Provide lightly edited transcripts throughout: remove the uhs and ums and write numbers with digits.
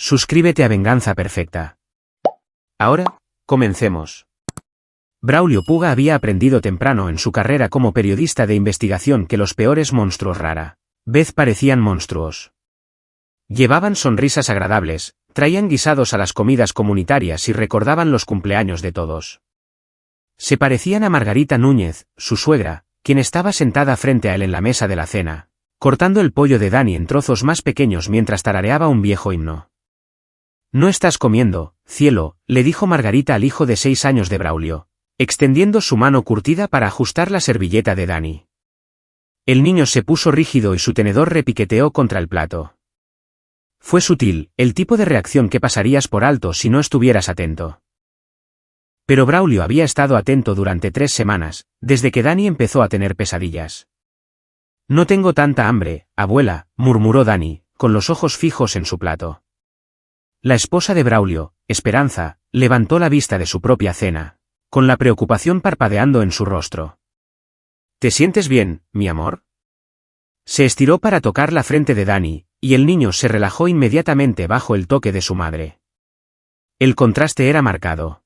Suscríbete a Venganza Perfecta. Ahora, comencemos. Braulio Puga había aprendido temprano en su carrera como periodista de investigación que los peores monstruos rara vez parecían monstruos. Llevaban sonrisas agradables, traían guisados a las comidas comunitarias y recordaban los cumpleaños de todos. Se parecían a Margarita Núñez, su suegra, quien estaba sentada frente a él en la mesa de la cena, cortando el pollo de Dani en trozos más pequeños mientras tarareaba un viejo himno. «No estás comiendo, cielo», le dijo Margarita al hijo de 6 años de Braulio, extendiendo su mano curtida para ajustar la servilleta de Dani. El niño se puso rígido y su tenedor repiqueteó contra el plato. Fue sutil, el tipo de reacción que pasarías por alto si no estuvieras atento. Pero Braulio había estado atento durante 3 semanas, desde que Dani empezó a tener pesadillas. «No tengo tanta hambre, abuela», murmuró Dani, con los ojos fijos en su plato. La esposa de Braulio, Esperanza, levantó la vista de su propia cena, con la preocupación parpadeando en su rostro. «¿Te sientes bien, mi amor?». Se estiró para tocar la frente de Dani, y el niño se relajó inmediatamente bajo el toque de su madre. El contraste era marcado.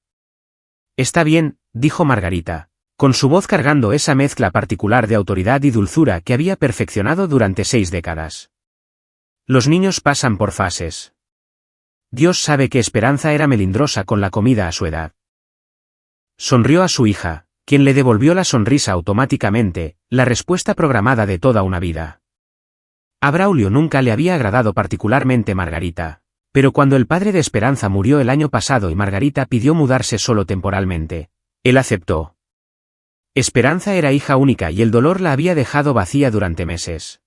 «Está bien», dijo Margarita, con su voz cargando esa mezcla particular de autoridad y dulzura que había perfeccionado durante 6 décadas. «Los niños pasan por fases. Dios sabe que Esperanza era melindrosa con la comida a su edad». Sonrió a su hija, quien le devolvió la sonrisa automáticamente, la respuesta programada de toda una vida. A Braulio nunca le había agradado particularmente Margarita, pero cuando el padre de Esperanza murió el año pasado y Margarita pidió mudarse solo temporalmente, él aceptó. Esperanza era hija única y el dolor la había dejado vacía durante meses.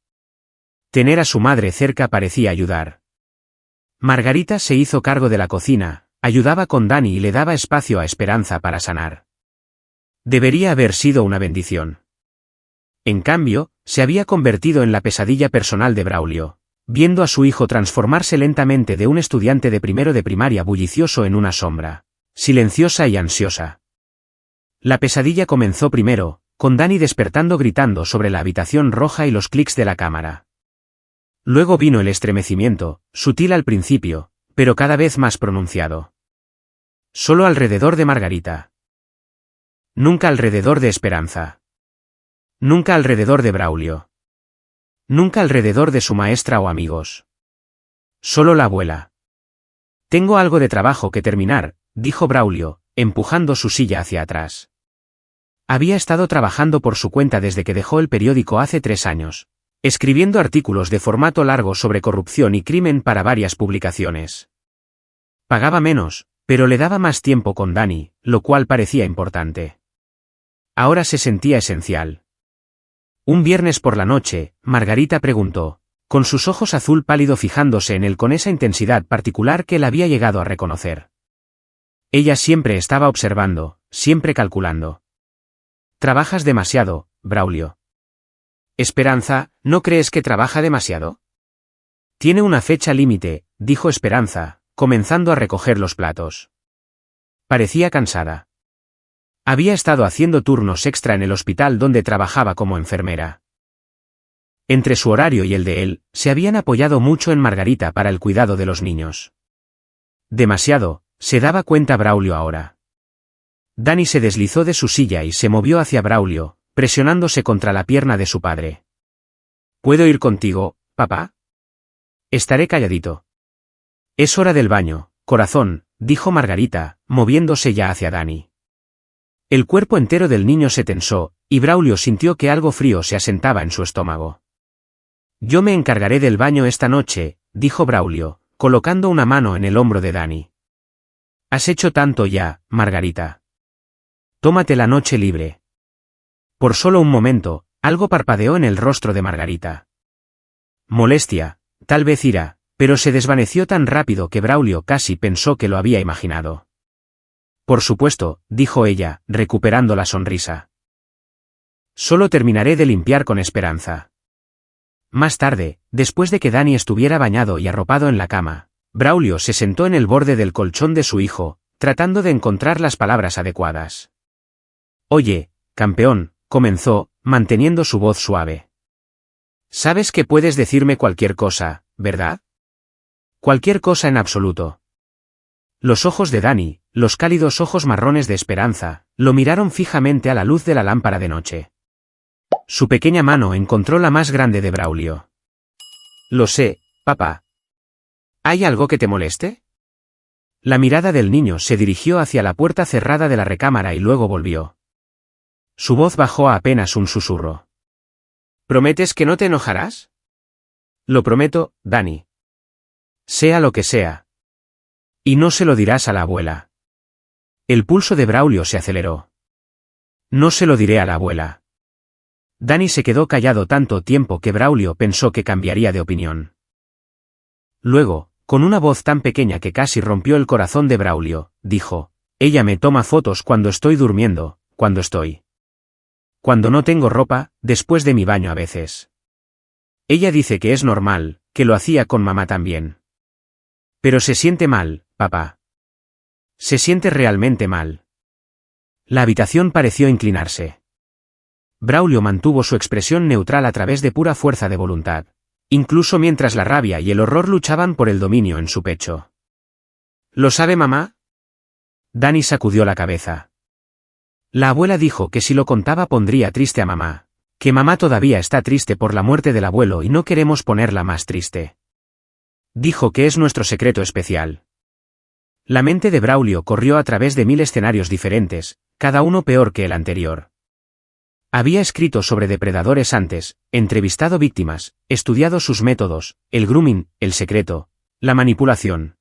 Tener a su madre cerca parecía ayudar. Margarita se hizo cargo de la cocina, ayudaba con Dani y le daba espacio a Esperanza para sanar. Debería haber sido una bendición. En cambio, se había convertido en la pesadilla personal de Braulio, viendo a su hijo transformarse lentamente de un estudiante de primero de primaria bullicioso en una sombra, silenciosa y ansiosa. La pesadilla comenzó primero, con Dani despertando gritando sobre la habitación roja y los clics de la cámara. Luego vino el estremecimiento, sutil al principio, pero cada vez más pronunciado. Solo alrededor de Margarita. Nunca alrededor de Esperanza. Nunca alrededor de Braulio. Nunca alrededor de su maestra o amigos. Solo la abuela. «Tengo algo de trabajo que terminar», dijo Braulio, empujando su silla hacia atrás. Había estado trabajando por su cuenta desde que dejó el periódico hace 3 años, escribiendo artículos de formato largo sobre corrupción y crimen para varias publicaciones. Pagaba menos, pero le daba más tiempo con Dani, lo cual parecía importante. Ahora se sentía esencial. Un viernes por la noche, Margarita preguntó, con sus ojos azul pálido fijándose en él con esa intensidad particular que él había llegado a reconocer. Ella siempre estaba observando, siempre calculando. «Trabajas demasiado, Braulio». «Esperanza, ¿no crees que trabaja demasiado?». «Tiene una fecha límite», dijo Esperanza, comenzando a recoger los platos. Parecía cansada. Había estado haciendo turnos extra en el hospital donde trabajaba como enfermera. Entre su horario y el de él, se habían apoyado mucho en Margarita para el cuidado de los niños. Demasiado, se daba cuenta Braulio ahora. Dani se deslizó de su silla y se movió hacia Braulio, presionándose contra la pierna de su padre. «¿Puedo ir contigo, papá?». «Estaré calladito». «Es hora del baño, corazón», dijo Margarita, moviéndose ya hacia Dani. El cuerpo entero del niño se tensó, y Braulio sintió que algo frío se asentaba en su estómago. «Yo me encargaré del baño esta noche», dijo Braulio, colocando una mano en el hombro de Dani. «Has hecho tanto ya, Margarita. Tómate la noche libre». Por solo un momento, algo parpadeó en el rostro de Margarita. Molestia, tal vez ira, pero se desvaneció tan rápido que Braulio casi pensó que lo había imaginado. «Por supuesto», dijo ella, recuperando la sonrisa. «Solo terminaré de limpiar con Esperanza». Más tarde, después de que Dani estuviera bañado y arropado en la cama, Braulio se sentó en el borde del colchón de su hijo, tratando de encontrar las palabras adecuadas. «Oye, campeón», comenzó, manteniendo su voz suave. «Sabes que puedes decirme cualquier cosa, ¿verdad? Cualquier cosa en absoluto. Los ojos de Dani, los cálidos ojos marrones de Esperanza, lo miraron fijamente a la luz de la lámpara de noche. Su pequeña mano encontró la más grande de Braulio. Lo sé, papá. ¿Hay algo que te moleste? La mirada del niño se dirigió hacia la puerta cerrada de la recámara y luego volvió. Su voz bajó a apenas un susurro. ¿Prometes que no te enojarás? Lo prometo, Dani. Sea lo que sea. Y no se lo dirás a la abuela. El pulso de Braulio se aceleró. No se lo diré a la abuela. Dani se quedó callado tanto tiempo que Braulio pensó que cambiaría de opinión. Luego, con una voz tan pequeña que casi rompió el corazón de Braulio, dijo, ella me toma fotos cuando estoy durmiendo, cuando no tengo ropa, después de mi baño a veces. Ella dice que es normal, que lo hacía con mamá también. Pero se siente mal, papá. Se siente realmente mal. La habitación pareció inclinarse. Braulio mantuvo su expresión neutral a través de pura fuerza de voluntad, incluso mientras la rabia y el horror luchaban por el dominio en su pecho. ¿Lo sabe mamá? Dani sacudió la cabeza. La abuela dijo que si lo contaba pondría triste a mamá, que mamá todavía está triste por la muerte del abuelo y no queremos ponerla más triste. Dijo que es nuestro secreto especial. La mente de Braulio corrió a través de 1000 escenarios diferentes, cada uno peor que el anterior. Había escrito sobre depredadores antes, entrevistado víctimas, estudiado sus métodos, el grooming, el secreto, la manipulación.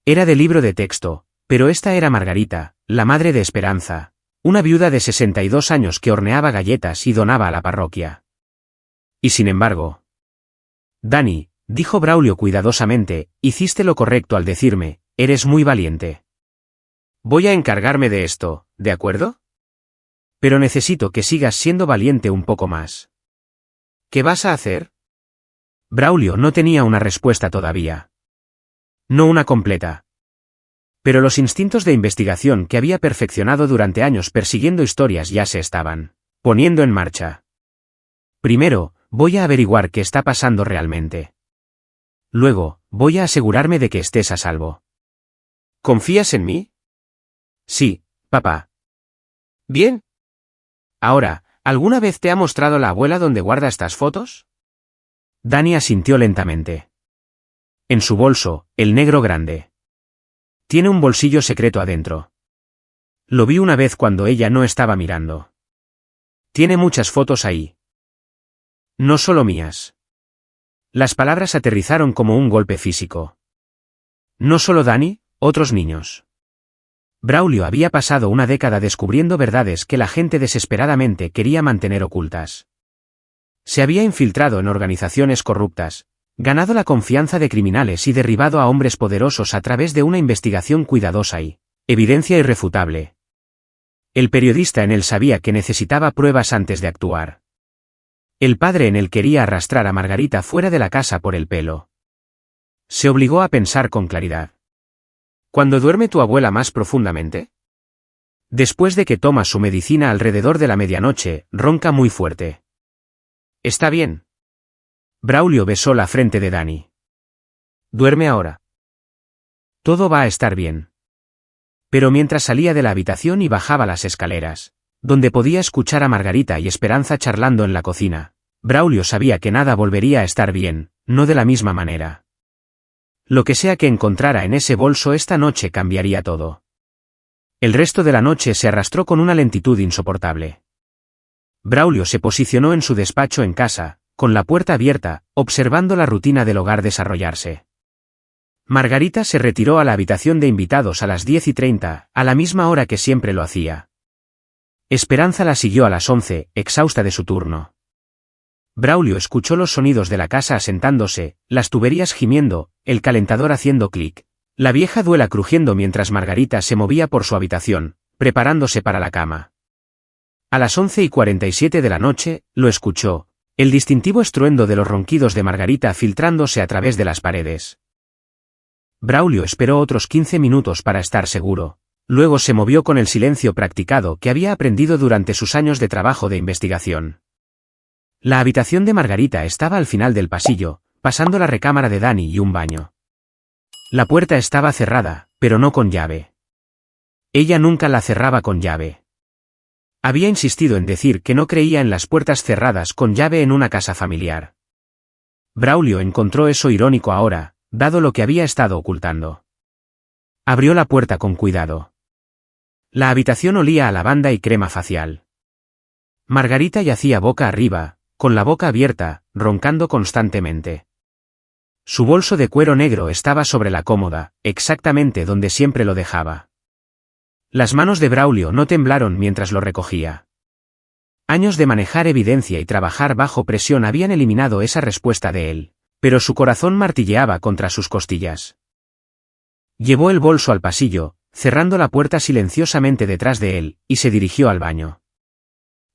Era de libro de texto, pero esta era Margarita, la madre de Esperanza, una viuda de 62 años que horneaba galletas y donaba a la parroquia. Y sin embargo... Dani, dijo Braulio cuidadosamente, hiciste lo correcto al decirme, eres muy valiente. Voy a encargarme de esto, ¿de acuerdo? Pero necesito que sigas siendo valiente un poco más. ¿Qué vas a hacer? Braulio no tenía una respuesta todavía. No una completa. Pero los instintos de investigación que había perfeccionado durante años persiguiendo historias ya se estaban poniendo en marcha. Primero, voy a averiguar qué está pasando realmente. Luego, voy a asegurarme de que estés a salvo. ¿Confías en mí? Sí, papá. Bien. Ahora, ¿alguna vez te ha mostrado la abuela dónde guarda estas fotos? Dani asintió lentamente. En su bolso, el negro grande. Tiene un bolsillo secreto adentro. Lo vi una vez cuando ella no estaba mirando. Tiene muchas fotos ahí. No solo mías. Las palabras aterrizaron como un golpe físico. No solo Dani, otros niños. Braulio había pasado una década descubriendo verdades que la gente desesperadamente quería mantener ocultas. Se había infiltrado en organizaciones corruptas, ganado la confianza de criminales y derribado a hombres poderosos a través de una investigación cuidadosa y evidencia irrefutable. El periodista en él sabía que necesitaba pruebas antes de actuar. El padre en él quería arrastrar a Margarita fuera de la casa por el pelo. Se obligó a pensar con claridad. ¿Cuándo duerme tu abuela más profundamente? Después de que toma su medicina alrededor de la medianoche, ronca muy fuerte. ¿Está bien? Braulio besó la frente de Dani. Duerme ahora. Todo va a estar bien. Pero mientras salía de la habitación y bajaba las escaleras, donde podía escuchar a Margarita y Esperanza charlando en la cocina, Braulio sabía que nada volvería a estar bien, no de la misma manera. Lo que sea que encontrara en ese bolso esta noche cambiaría todo. El resto de la noche se arrastró con una lentitud insoportable. Braulio se posicionó en su despacho en casa, con la puerta abierta, observando la rutina del hogar desarrollarse. Margarita se retiró a la habitación de invitados a las 10:30, a la misma hora que siempre lo hacía. Esperanza la siguió a las 11, exhausta de su turno. Braulio escuchó los sonidos de la casa asentándose, las tuberías gimiendo, el calentador haciendo clic, la vieja duela crujiendo mientras Margarita se movía por su habitación, preparándose para la cama. A las 11:47 de la noche, lo escuchó, el distintivo estruendo de los ronquidos de Margarita filtrándose a través de las paredes. Braulio esperó otros 15 minutos para estar seguro, luego se movió con el silencio practicado que había aprendido durante sus años de trabajo de investigación. La habitación de Margarita estaba al final del pasillo, pasando la recámara de Dani y un baño. La puerta estaba cerrada, pero no con llave. Ella nunca la cerraba con llave. Había insistido en decir que no creía en las puertas cerradas con llave en una casa familiar. Braulio encontró eso irónico ahora, dado lo que había estado ocultando. Abrió la puerta con cuidado. La habitación olía a lavanda y crema facial. Margarita yacía boca arriba, con la boca abierta, roncando constantemente. Su bolso de cuero negro estaba sobre la cómoda, exactamente donde siempre lo dejaba. Las manos de Braulio no temblaron mientras lo recogía. Años de manejar evidencia y trabajar bajo presión habían eliminado esa respuesta de él, pero su corazón martilleaba contra sus costillas. Llevó el bolso al pasillo, cerrando la puerta silenciosamente detrás de él, y se dirigió al baño.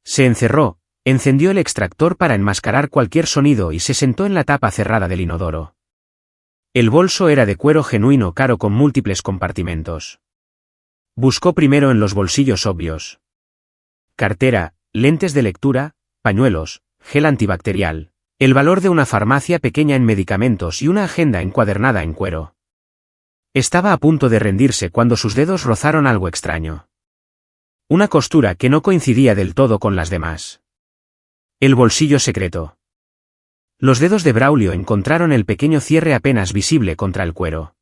Se encerró, encendió el extractor para enmascarar cualquier sonido y se sentó en la tapa cerrada del inodoro. El bolso era de cuero genuino caro con múltiples compartimentos. Buscó primero en los bolsillos obvios. Cartera, lentes de lectura, pañuelos, gel antibacterial, el valor de una farmacia pequeña en medicamentos y una agenda encuadernada en cuero. Estaba a punto de rendirse cuando sus dedos rozaron algo extraño. Una costura que no coincidía del todo con las demás. El bolsillo secreto. Los dedos de Braulio encontraron el pequeño cierre apenas visible contra el cuero.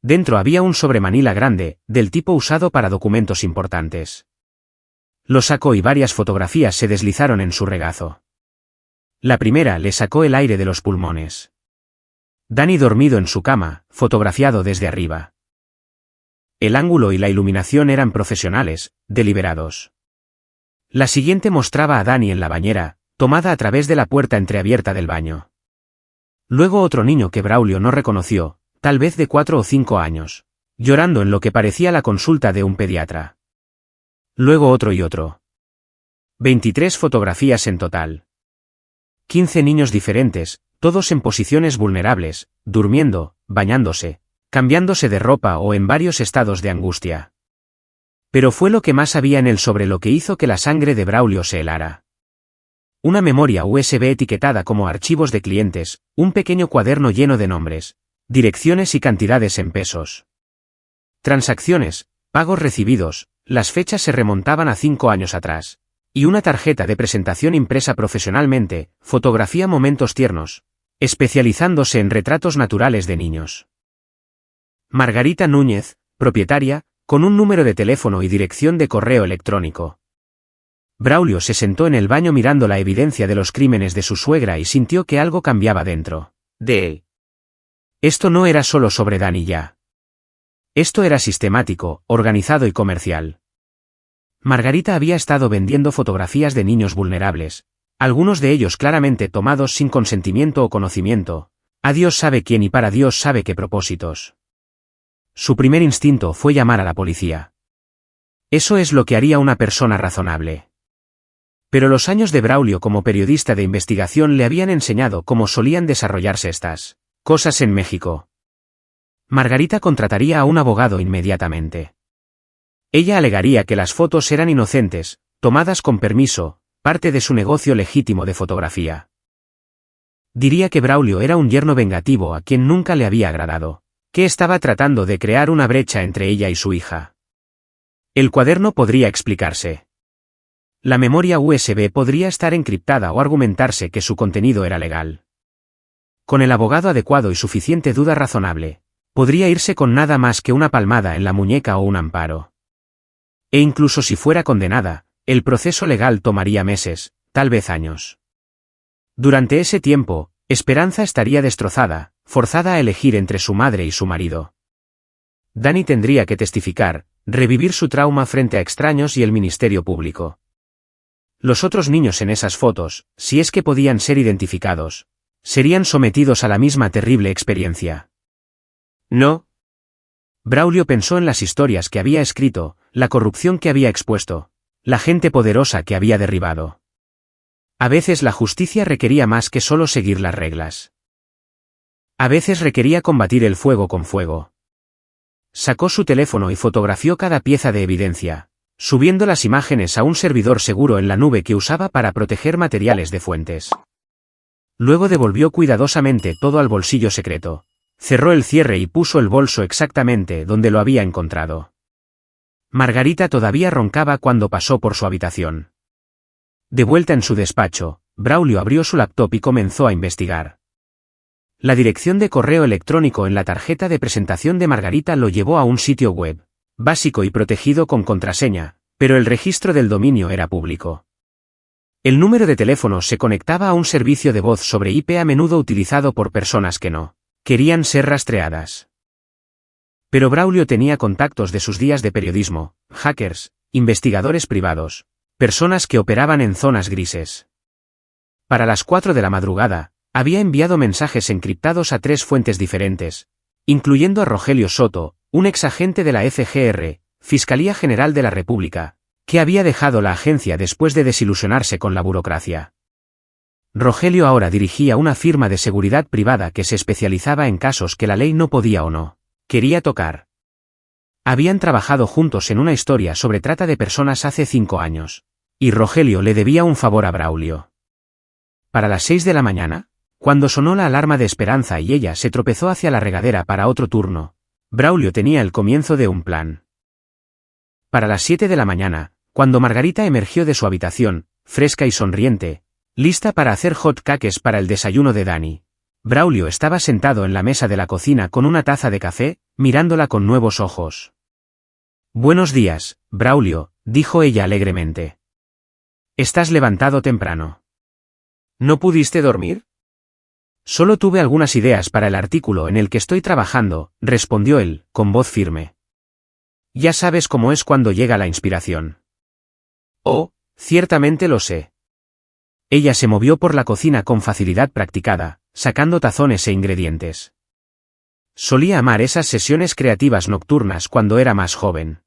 Dentro había un sobremanila grande, del tipo usado para documentos importantes. Lo sacó y varias fotografías se deslizaron en su regazo. La primera le sacó el aire de los pulmones. Danny dormido en su cama, fotografiado desde arriba. El ángulo y la iluminación eran profesionales, deliberados. La siguiente mostraba a Danny en la bañera, tomada a través de la puerta entreabierta del baño. Luego otro niño que Braulio no reconoció, tal vez de 4 o 5 años, llorando en lo que parecía la consulta de un pediatra. Luego otro y otro. 23 fotografías en total. 15 niños diferentes, todos en posiciones vulnerables, durmiendo, bañándose, cambiándose de ropa o en varios estados de angustia. Pero fue lo que más había en él sobre lo que hizo que la sangre de Braulio se helara. Una memoria USB etiquetada como archivos de clientes, un pequeño cuaderno lleno de nombres, direcciones y cantidades en pesos. Transacciones, pagos recibidos, las fechas se remontaban a 5 años atrás. Y una tarjeta de presentación impresa profesionalmente, fotografía momentos tiernos, especializándose en retratos naturales de niños. Margarita Núñez, propietaria, con un número de teléfono y dirección de correo electrónico. Braulio se sentó en el baño mirando la evidencia de los crímenes de su suegra y sintió que algo cambiaba dentro de él. Esto no era solo sobre Danny ya. Esto era sistemático, organizado y comercial. Margarita había estado vendiendo fotografías de niños vulnerables, algunos de ellos claramente tomados sin consentimiento o conocimiento, a Dios sabe quién y para Dios sabe qué propósitos. Su primer instinto fue llamar a la policía. Eso es lo que haría una persona razonable. Pero los años de Braulio como periodista de investigación le habían enseñado cómo solían desarrollarse estas cosas en México. Margarita contrataría a un abogado inmediatamente. Ella alegaría que las fotos eran inocentes, tomadas con permiso, parte de su negocio legítimo de fotografía. Diría que Braulio era un yerno vengativo a quien nunca le había agradado, que estaba tratando de crear una brecha entre ella y su hija. El cuaderno podría explicarse. La memoria USB podría estar encriptada o argumentarse que su contenido era legal. Con el abogado adecuado y suficiente duda razonable, podría irse con nada más que una palmada en la muñeca o un amparo. E incluso si fuera condenada, el proceso legal tomaría meses, tal vez años. Durante ese tiempo, Esperanza estaría destrozada, forzada a elegir entre su madre y su marido. Danny tendría que testificar, revivir su trauma frente a extraños y el Ministerio Público. Los otros niños en esas fotos, si es que podían ser identificados, serían sometidos a la misma terrible experiencia. No. Braulio pensó en las historias que había escrito, la corrupción que había expuesto, la gente poderosa que había derribado. A veces la justicia requería más que solo seguir las reglas. A veces requería combatir el fuego con fuego. Sacó su teléfono y fotografió cada pieza de evidencia, subiendo las imágenes a un servidor seguro en la nube que usaba para proteger materiales de fuentes. Luego devolvió cuidadosamente todo al bolsillo secreto, Cerró el cierre y puso el bolso exactamente donde lo había encontrado. Margarita todavía roncaba cuando pasó por su habitación. De vuelta en su despacho, Braulio abrió su laptop y comenzó a investigar. La dirección de correo electrónico en la tarjeta de presentación de Margarita lo llevó a un sitio web, básico y protegido con contraseña, pero el registro del dominio era público. El número de teléfono se conectaba a un servicio de voz sobre IP a menudo utilizado por personas que no querían ser rastreadas. Pero Braulio tenía contactos de sus días de periodismo, hackers, investigadores privados, personas que operaban en zonas grises. Para las 4 de la madrugada, había enviado mensajes encriptados a 3 fuentes diferentes, incluyendo a Rogelio Soto, un exagente de la FGR, Fiscalía General de la República, que había dejado la agencia después de desilusionarse con la burocracia. Rogelio ahora dirigía una firma de seguridad privada que se especializaba en casos que la ley no podía o no quería tocar. Habían trabajado juntos en una historia sobre trata de personas hace 5 años, y Rogelio le debía un favor a Braulio. Para las 6 de la mañana, cuando sonó la alarma de Esperanza y ella se tropezó hacia la regadera para otro turno, Braulio tenía el comienzo de un plan. Para las 7 de la mañana, cuando Margarita emergió de su habitación, fresca y sonriente, lista para hacer hot cakes para el desayuno de Dani, Braulio estaba sentado en la mesa de la cocina con una taza de café, mirándola con nuevos ojos. «Buenos días, Braulio», dijo ella alegremente. «¿Estás levantado temprano? ¿No pudiste dormir?» «Solo tuve algunas ideas para el artículo en el que estoy trabajando», respondió él, con voz firme. «Ya sabes cómo es cuando llega la inspiración». «Oh, ciertamente lo sé». Ella se movió por la cocina con facilidad practicada, sacando tazones e ingredientes. Solía amar esas sesiones creativas nocturnas cuando era más joven.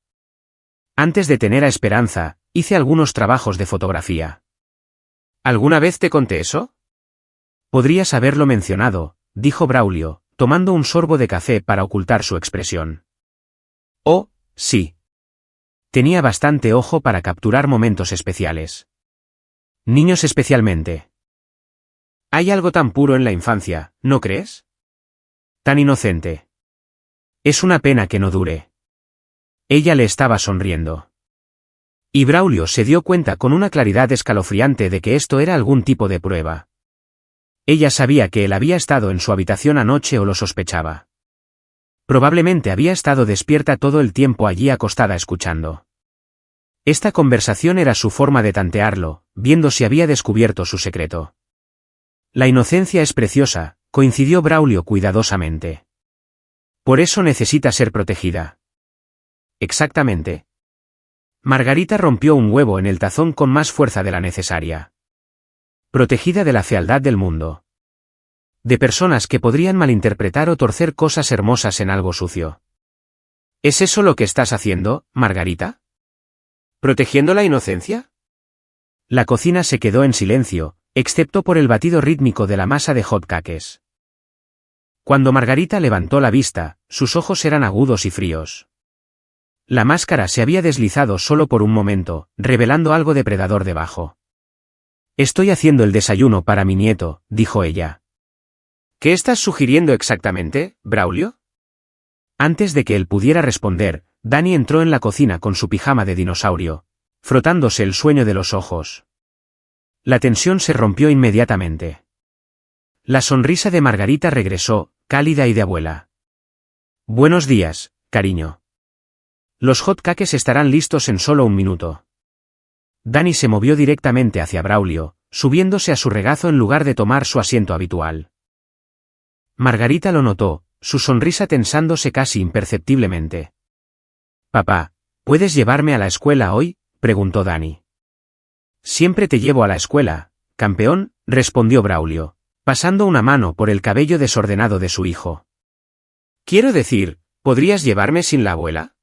Antes de tener a Esperanza, hice algunos trabajos de fotografía. ¿Alguna vez te conté eso? Podrías haberlo mencionado, dijo Braulio, tomando un sorbo de café para ocultar su expresión. Oh, sí. Tenía bastante ojo para capturar momentos especiales. Niños especialmente. Hay algo tan puro en la infancia, ¿no crees? Tan inocente. Es una pena que no dure. Ella le estaba sonriendo. Y Braulio se dio cuenta con una claridad escalofriante de que esto era algún tipo de prueba. Ella sabía que él había estado en su habitación anoche o lo sospechaba. Probablemente había estado despierta todo el tiempo allí acostada escuchando. Esta conversación era su forma de tantearlo, viendo si había descubierto su secreto. La inocencia es preciosa, coincidió Braulio cuidadosamente. Por eso necesita ser protegida. Exactamente. Margarita rompió un huevo en el tazón con más fuerza de la necesaria. Protegida de la fealdad del mundo. De personas que podrían malinterpretar o torcer cosas hermosas en algo sucio. ¿Es eso lo que estás haciendo, Margarita? ¿Protegiendo la inocencia? La cocina se quedó en silencio, excepto por el batido rítmico de la masa de hot cakes. Cuando Margarita levantó la vista, sus ojos eran agudos y fríos. La máscara se había deslizado solo por un momento, revelando algo depredador debajo. «Estoy haciendo el desayuno para mi nieto», dijo ella. «¿Qué estás sugiriendo exactamente, Braulio?» Antes de que él pudiera responder, Dani entró en la cocina con su pijama de dinosaurio, frotándose el sueño de los ojos. La tensión se rompió inmediatamente. La sonrisa de Margarita regresó, cálida y de abuela. «Buenos días, cariño. Los hot cakes estarán listos en solo un minuto». Dani se movió directamente hacia Braulio, subiéndose a su regazo en lugar de tomar su asiento habitual. Margarita lo notó, su sonrisa tensándose casi imperceptiblemente. «Papá, ¿puedes llevarme a la escuela hoy?», preguntó Dani. «Siempre te llevo a la escuela, campeón», respondió Braulio, pasando una mano por el cabello desordenado de su hijo. «Quiero decir, ¿podrías llevarme sin la abuela?».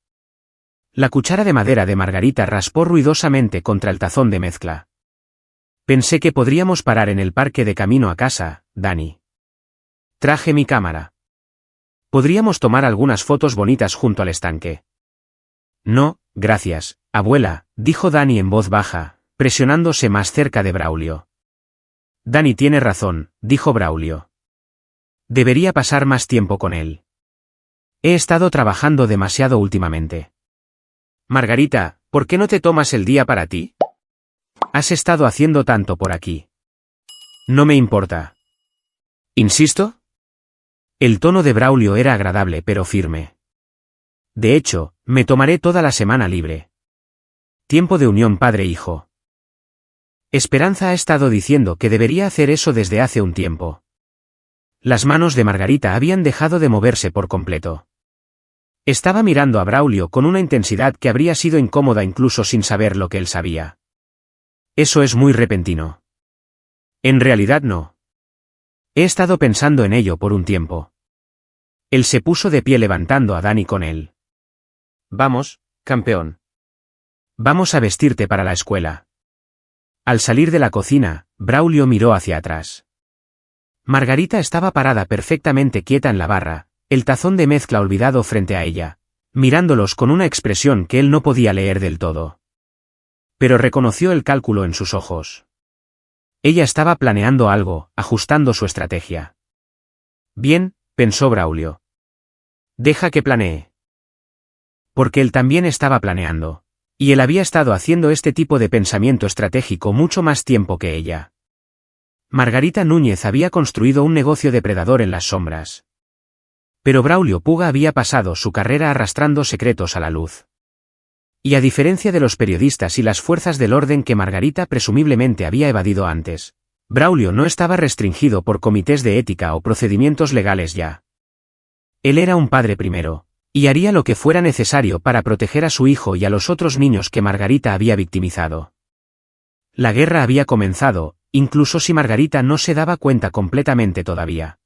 La cuchara de madera de Margarita raspó ruidosamente contra el tazón de mezcla. «Pensé que podríamos parar en el parque de camino a casa, Dani. Traje mi cámara. Podríamos tomar algunas fotos bonitas junto al estanque». «No, gracias, abuela», dijo Dani en voz baja, presionándose más cerca de Braulio. «Dani tiene razón», dijo Braulio. Debería pasar más tiempo con él. He estado trabajando demasiado últimamente. Margarita, ¿por qué no te tomas el día para ti? Has estado haciendo tanto por aquí. No me importa. ¿Insisto? El tono de Braulio era agradable pero firme. De hecho, me tomaré toda la semana libre. Tiempo de unión padre-hijo. Esperanza ha estado diciendo que debería hacer eso desde hace un tiempo. Las manos de Margarita habían dejado de moverse por completo. Estaba mirando a Braulio con una intensidad que habría sido incómoda incluso sin saber lo que él sabía. Eso es muy repentino. En realidad no. He estado pensando en ello por un tiempo. Él se puso de pie levantando a Dani con él. Vamos, campeón. Vamos a vestirte para la escuela. Al salir de la cocina, Braulio miró hacia atrás. Margarita estaba parada perfectamente quieta en la barra, el tazón de mezcla olvidado frente a ella, mirándolos con una expresión que él no podía leer del todo. Pero reconoció el cálculo en sus ojos. Ella estaba planeando algo, ajustando su estrategia. Bien, pensó Braulio. Deja que planee. Porque él también estaba planeando. Y él había estado haciendo este tipo de pensamiento estratégico mucho más tiempo que ella. Margarita Núñez había construido un negocio depredador en las sombras. Pero Braulio Puga había pasado su carrera arrastrando secretos a la luz. Y a diferencia de los periodistas y las fuerzas del orden que Margarita presumiblemente había evadido antes, Braulio no estaba restringido por comités de ética o procedimientos legales ya. Él era un padre primero, y haría lo que fuera necesario para proteger a su hijo y a los otros niños que Margarita había victimizado. La guerra había comenzado, incluso si Margarita no se daba cuenta completamente todavía.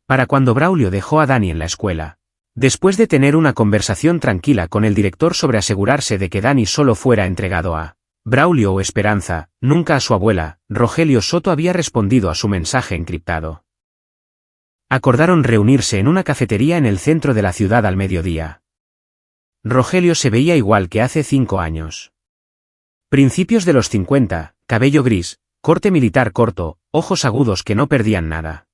Para cuando Braulio dejó a Dani en la escuela, después de tener una conversación tranquila con el director sobre asegurarse de que Dani solo fuera entregado a Braulio o Esperanza, nunca a su abuela, Rogelio Soto había respondido a su mensaje encriptado. Acordaron reunirse en una cafetería en el centro de la ciudad al mediodía. Rogelio se veía igual que hace 5 años. Principios de los 50, cabello gris, corte militar corto, ojos agudos que no perdían nada.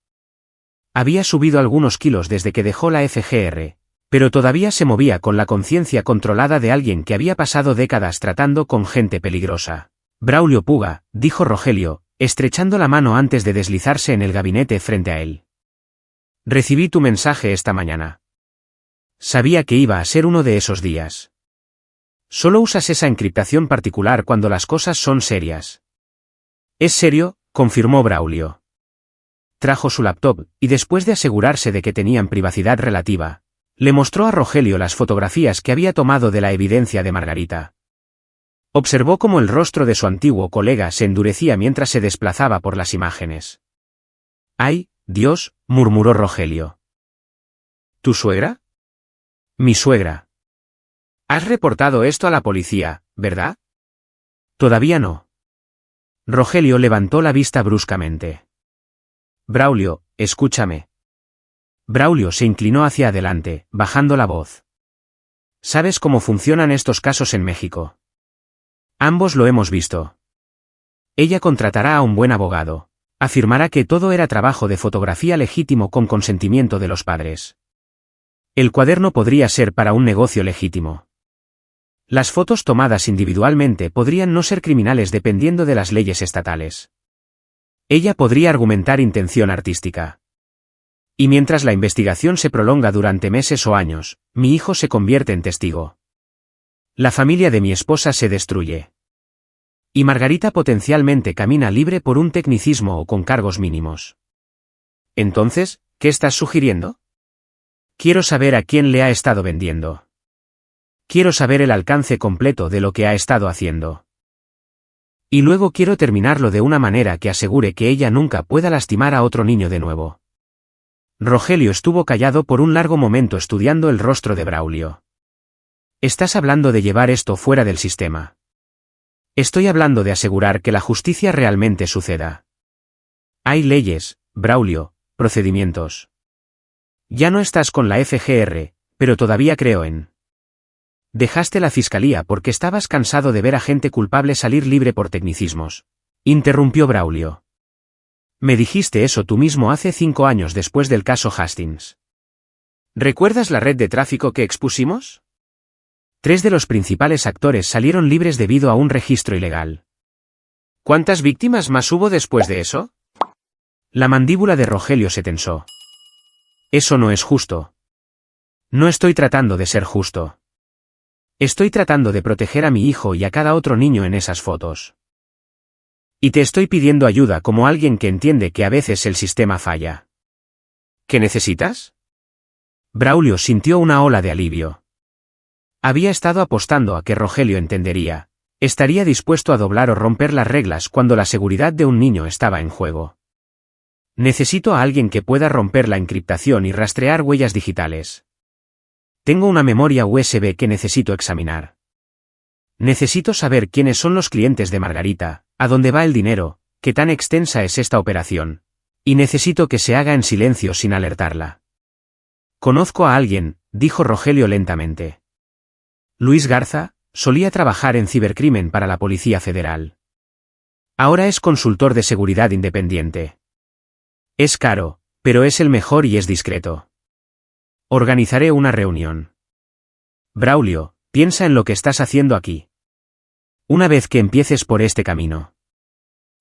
Había subido algunos kilos desde que dejó la FGR, pero todavía se movía con la conciencia controlada de alguien que había pasado décadas tratando con gente peligrosa. Braulio Puga, dijo Rogelio, estrechando la mano antes de deslizarse en el gabinete frente a él. Recibí tu mensaje esta mañana. Sabía que iba a ser uno de esos días. Solo usas esa encriptación particular cuando las cosas son serias. Es serio, confirmó Braulio. Trajo su laptop, y después de asegurarse de que tenían privacidad relativa, le mostró a Rogelio las fotografías que había tomado de la evidencia de Margarita. Observó cómo el rostro de su antiguo colega se endurecía mientras se desplazaba por las imágenes. ¡Ay, Dios!, murmuró Rogelio. ¿Tu suegra? Mi suegra. Has reportado esto a la policía, ¿verdad? Todavía no. Rogelio levantó la vista bruscamente. Braulio, escúchame. Braulio se inclinó hacia adelante, bajando la voz. ¿Sabes cómo funcionan estos casos en México? Ambos lo hemos visto. Ella contratará a un buen abogado. Afirmará que todo era trabajo de fotografía legítimo con consentimiento de los padres. El cuaderno podría ser para un negocio legítimo. Las fotos tomadas individualmente podrían no ser criminales dependiendo de las leyes estatales. Ella podría argumentar intención artística. Y mientras la investigación se prolonga durante meses o años, mi hijo se convierte en testigo. La familia de mi esposa se destruye. Y Margarita potencialmente camina libre por un tecnicismo o con cargos mínimos. Entonces, ¿qué estás sugiriendo? Quiero saber a quién le ha estado vendiendo. Quiero saber el alcance completo de lo que ha estado haciendo. Y luego quiero terminarlo de una manera que asegure que ella nunca pueda lastimar a otro niño de nuevo. Rogelio estuvo callado por un largo momento estudiando el rostro de Braulio. Estás hablando de llevar esto fuera del sistema. Estoy hablando de asegurar que la justicia realmente suceda. Hay leyes, Braulio, procedimientos. Ya no estás con la FGR, pero todavía creo en. Dejaste la fiscalía porque estabas cansado de ver a gente culpable salir libre por tecnicismos. Interrumpió Braulio. Me dijiste eso tú mismo hace 5 años después del caso Hastings. ¿Recuerdas la red de tráfico que expusimos? 3 de los principales actores salieron libres debido a un registro ilegal. ¿Cuántas víctimas más hubo después de eso? La mandíbula de Rogelio se tensó. Eso no es justo. No estoy tratando de ser justo. Estoy tratando de proteger a mi hijo y a cada otro niño en esas fotos. Y te estoy pidiendo ayuda como alguien que entiende que a veces el sistema falla. ¿Qué necesitas? Braulio sintió una ola de alivio. Había estado apostando a que Rogelio entendería. Estaría dispuesto a doblar o romper las reglas cuando la seguridad de un niño estaba en juego. Necesito a alguien que pueda romper la encriptación y rastrear huellas digitales. Tengo una memoria USB que necesito examinar. Necesito saber quiénes son los clientes de Margarita, a dónde va el dinero, qué tan extensa es esta operación. Y necesito que se haga en silencio sin alertarla. Conozco a alguien, dijo Rogelio lentamente. Luis Garza, solía trabajar en cibercrimen para la Policía Federal. Ahora es consultor de seguridad independiente. Es caro, pero es el mejor y es discreto. Organizaré una reunión. Braulio, piensa en lo que estás haciendo aquí. Una vez que empieces por este camino.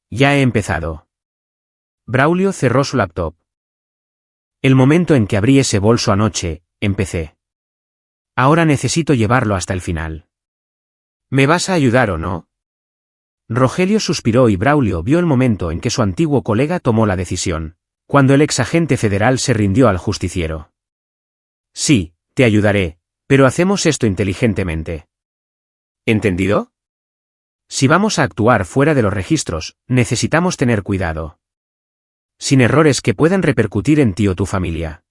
Ya he empezado. Braulio cerró su laptop. El momento en que abrí ese bolso anoche, empecé. Ahora necesito llevarlo hasta el final. ¿Me vas a ayudar o no? Rogelio suspiró y Braulio vio el momento en que su antiguo colega tomó la decisión, cuando el exagente federal se rindió al justiciero. Sí, te ayudaré, pero hacemos esto inteligentemente. ¿Entendido? Si vamos a actuar fuera de los registros, necesitamos tener cuidado. Sin errores que puedan repercutir en ti o tu familia.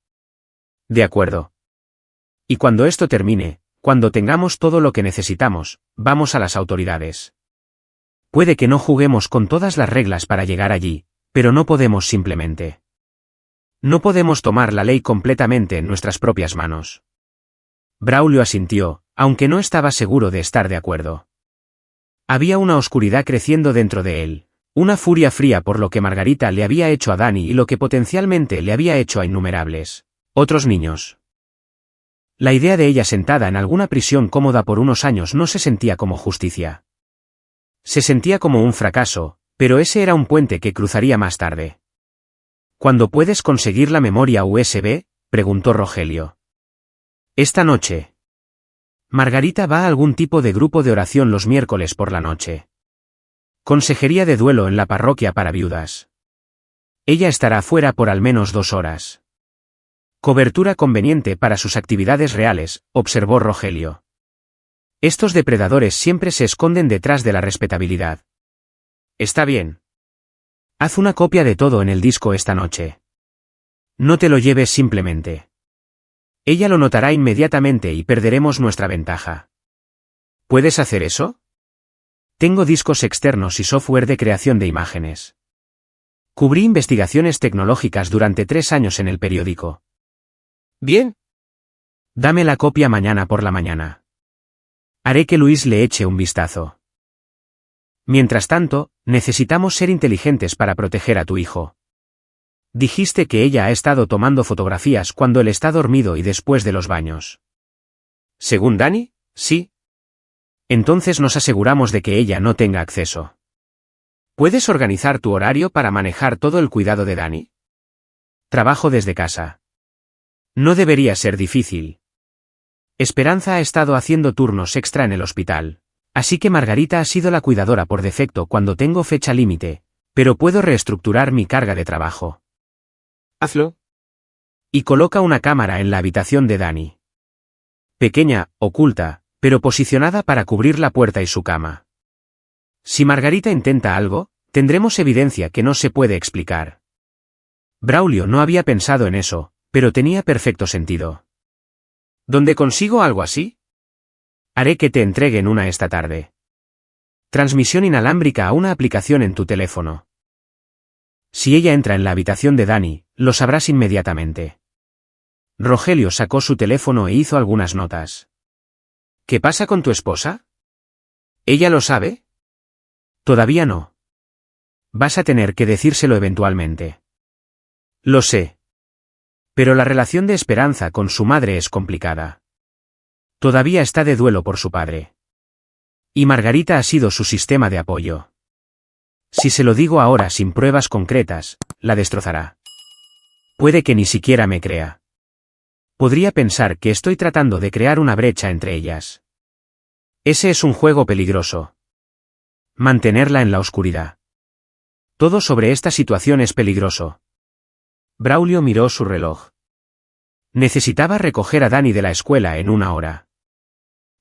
De acuerdo. Y cuando esto termine, cuando tengamos todo lo que necesitamos, vamos a las autoridades. Puede que no juguemos con todas las reglas para llegar allí, pero no podemos simplemente. No podemos tomar la ley completamente en nuestras propias manos. Braulio asintió, aunque no estaba seguro de estar de acuerdo. Había una oscuridad creciendo dentro de él, una furia fría por lo que Margarita le había hecho a Dani y lo que potencialmente le había hecho a innumerables otros niños. La idea de ella sentada en alguna prisión cómoda por unos años no se sentía como justicia. Se sentía como un fracaso, pero ese era un puente que cruzaría más tarde. ¿Cuándo puedes conseguir la memoria USB? Preguntó Rogelio. Esta noche. Margarita va a algún tipo de grupo de oración los miércoles por la noche. Consejería de duelo en la parroquia para viudas. Ella estará fuera por al menos 2 horas. Cobertura conveniente para sus actividades reales, observó Rogelio. Estos depredadores siempre se esconden detrás de la respetabilidad. Está bien. Haz una copia de todo en el disco esta noche. No te lo lleves simplemente. Ella lo notará inmediatamente y perderemos nuestra ventaja. ¿Puedes hacer eso? Tengo discos externos y software de creación de imágenes. Cubrí investigaciones tecnológicas durante 3 años en el periódico. Bien. Dame la copia mañana por la mañana. Haré que Luis le eche un vistazo. Mientras tanto, necesitamos ser inteligentes para proteger a tu hijo. Dijiste que ella ha estado tomando fotografías cuando él está dormido y después de los baños. Según Dani, sí. Entonces nos aseguramos de que ella no tenga acceso. ¿Puedes organizar tu horario para manejar todo el cuidado de Dani? Trabajo desde casa. No debería ser difícil. Esperanza ha estado haciendo turnos extra en el hospital. Así que Margarita ha sido la cuidadora por defecto cuando tengo fecha límite, pero puedo reestructurar mi carga de trabajo. Hazlo. Y coloca una cámara en la habitación de Dani. Pequeña, oculta, pero posicionada para cubrir la puerta y su cama. Si Margarita intenta algo, tendremos evidencia que no se puede explicar. Braulio no había pensado en eso, pero tenía perfecto sentido. ¿Dónde consigo algo así? Haré que te entreguen una esta tarde. Transmisión inalámbrica a una aplicación en tu teléfono. Si ella entra en la habitación de Dani, lo sabrás inmediatamente. Rogelio sacó su teléfono e hizo algunas notas. ¿Qué pasa con tu esposa? ¿Ella lo sabe? Todavía no. vas a tener que decírselo eventualmente. Lo sé. Pero la relación de Esperanza con su madre es complicada. Todavía está de duelo por su padre. Y Margarita ha sido su sistema de apoyo. Si se lo digo ahora sin pruebas concretas, la destrozará. Puede que ni siquiera me crea. Podría pensar que estoy tratando de crear una brecha entre ellas. Ese es un juego peligroso. Mantenerla en la oscuridad. Todo sobre esta situación es peligroso. Braulio miró su reloj. Necesitaba recoger a Dani de la escuela en 1 hora.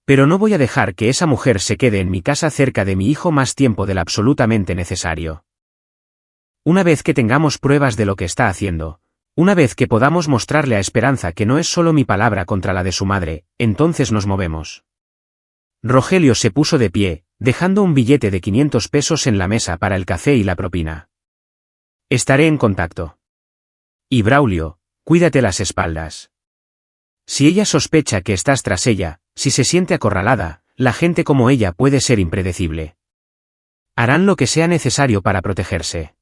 Pero no voy a dejar que esa mujer se quede en mi casa cerca de mi hijo más tiempo del absolutamente necesario. Una vez que tengamos pruebas de lo que está haciendo, una vez que podamos mostrarle a Esperanza que no es solo mi palabra contra la de su madre, entonces nos movemos. Rogelio se puso de pie, dejando un billete de 500 pesos en la mesa para el café y la propina. Estaré en contacto. Y Braulio, cuídate las espaldas. Si ella sospecha que estás tras ella, si se siente acorralada, la gente como ella puede ser impredecible. Harán lo que sea necesario para protegerse.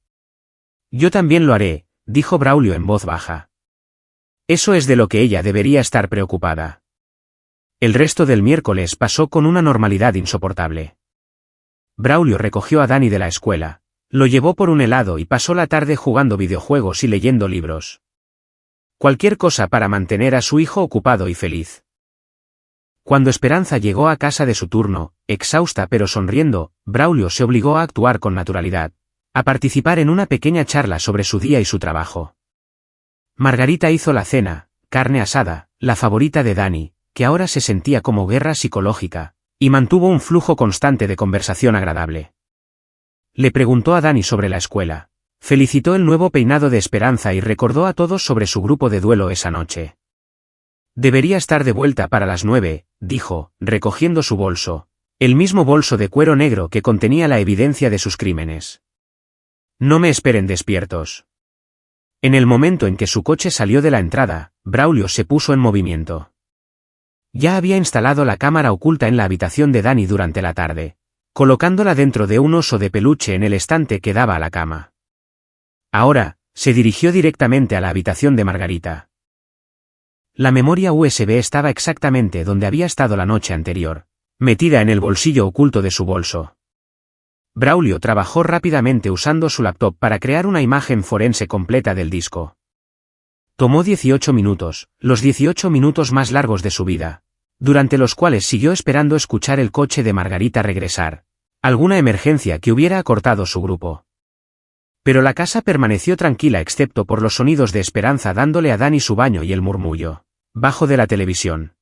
Yo también lo haré, dijo Braulio en voz baja. Eso es de lo que ella debería estar preocupada. El resto del miércoles pasó con una normalidad insoportable. Braulio recogió a Dani de la escuela, lo llevó por un helado y pasó la tarde jugando videojuegos y leyendo libros. Cualquier cosa para mantener a su hijo ocupado y feliz. Cuando Esperanza llegó a casa de su turno, exhausta pero sonriendo, Braulio se obligó a actuar con naturalidad, a participar en una pequeña charla sobre su día y su trabajo. Margarita hizo la cena, carne asada, la favorita de Dani, que ahora se sentía como guerra psicológica, y mantuvo un flujo constante de conversación agradable. Le preguntó a Dani sobre la escuela, felicitó el nuevo peinado de Esperanza y recordó a todos sobre su grupo de duelo esa noche. Debería estar de vuelta para las 9, dijo, recogiendo su bolso, el mismo bolso de cuero negro que contenía la evidencia de sus crímenes. No me esperen despiertos. En el momento en que su coche salió de la entrada, Braulio se puso en movimiento. Ya había instalado la cámara oculta en la habitación de Dani durante la tarde, colocándola dentro de un oso de peluche en el estante que daba a la cama. Ahora, se dirigió directamente a la habitación de Margarita. La memoria USB estaba exactamente donde había estado la noche anterior, metida en el bolsillo oculto de su bolso. Braulio trabajó rápidamente usando su laptop para crear una imagen forense completa del disco. Tomó 18 minutos, los 18 minutos más largos de su vida, durante los cuales siguió esperando escuchar el coche de Margarita regresar, alguna emergencia que hubiera acortado su grupo. Pero la casa permaneció tranquila excepto por los sonidos de Esperanza dándole a Dani su baño y el murmullo bajo de la televisión.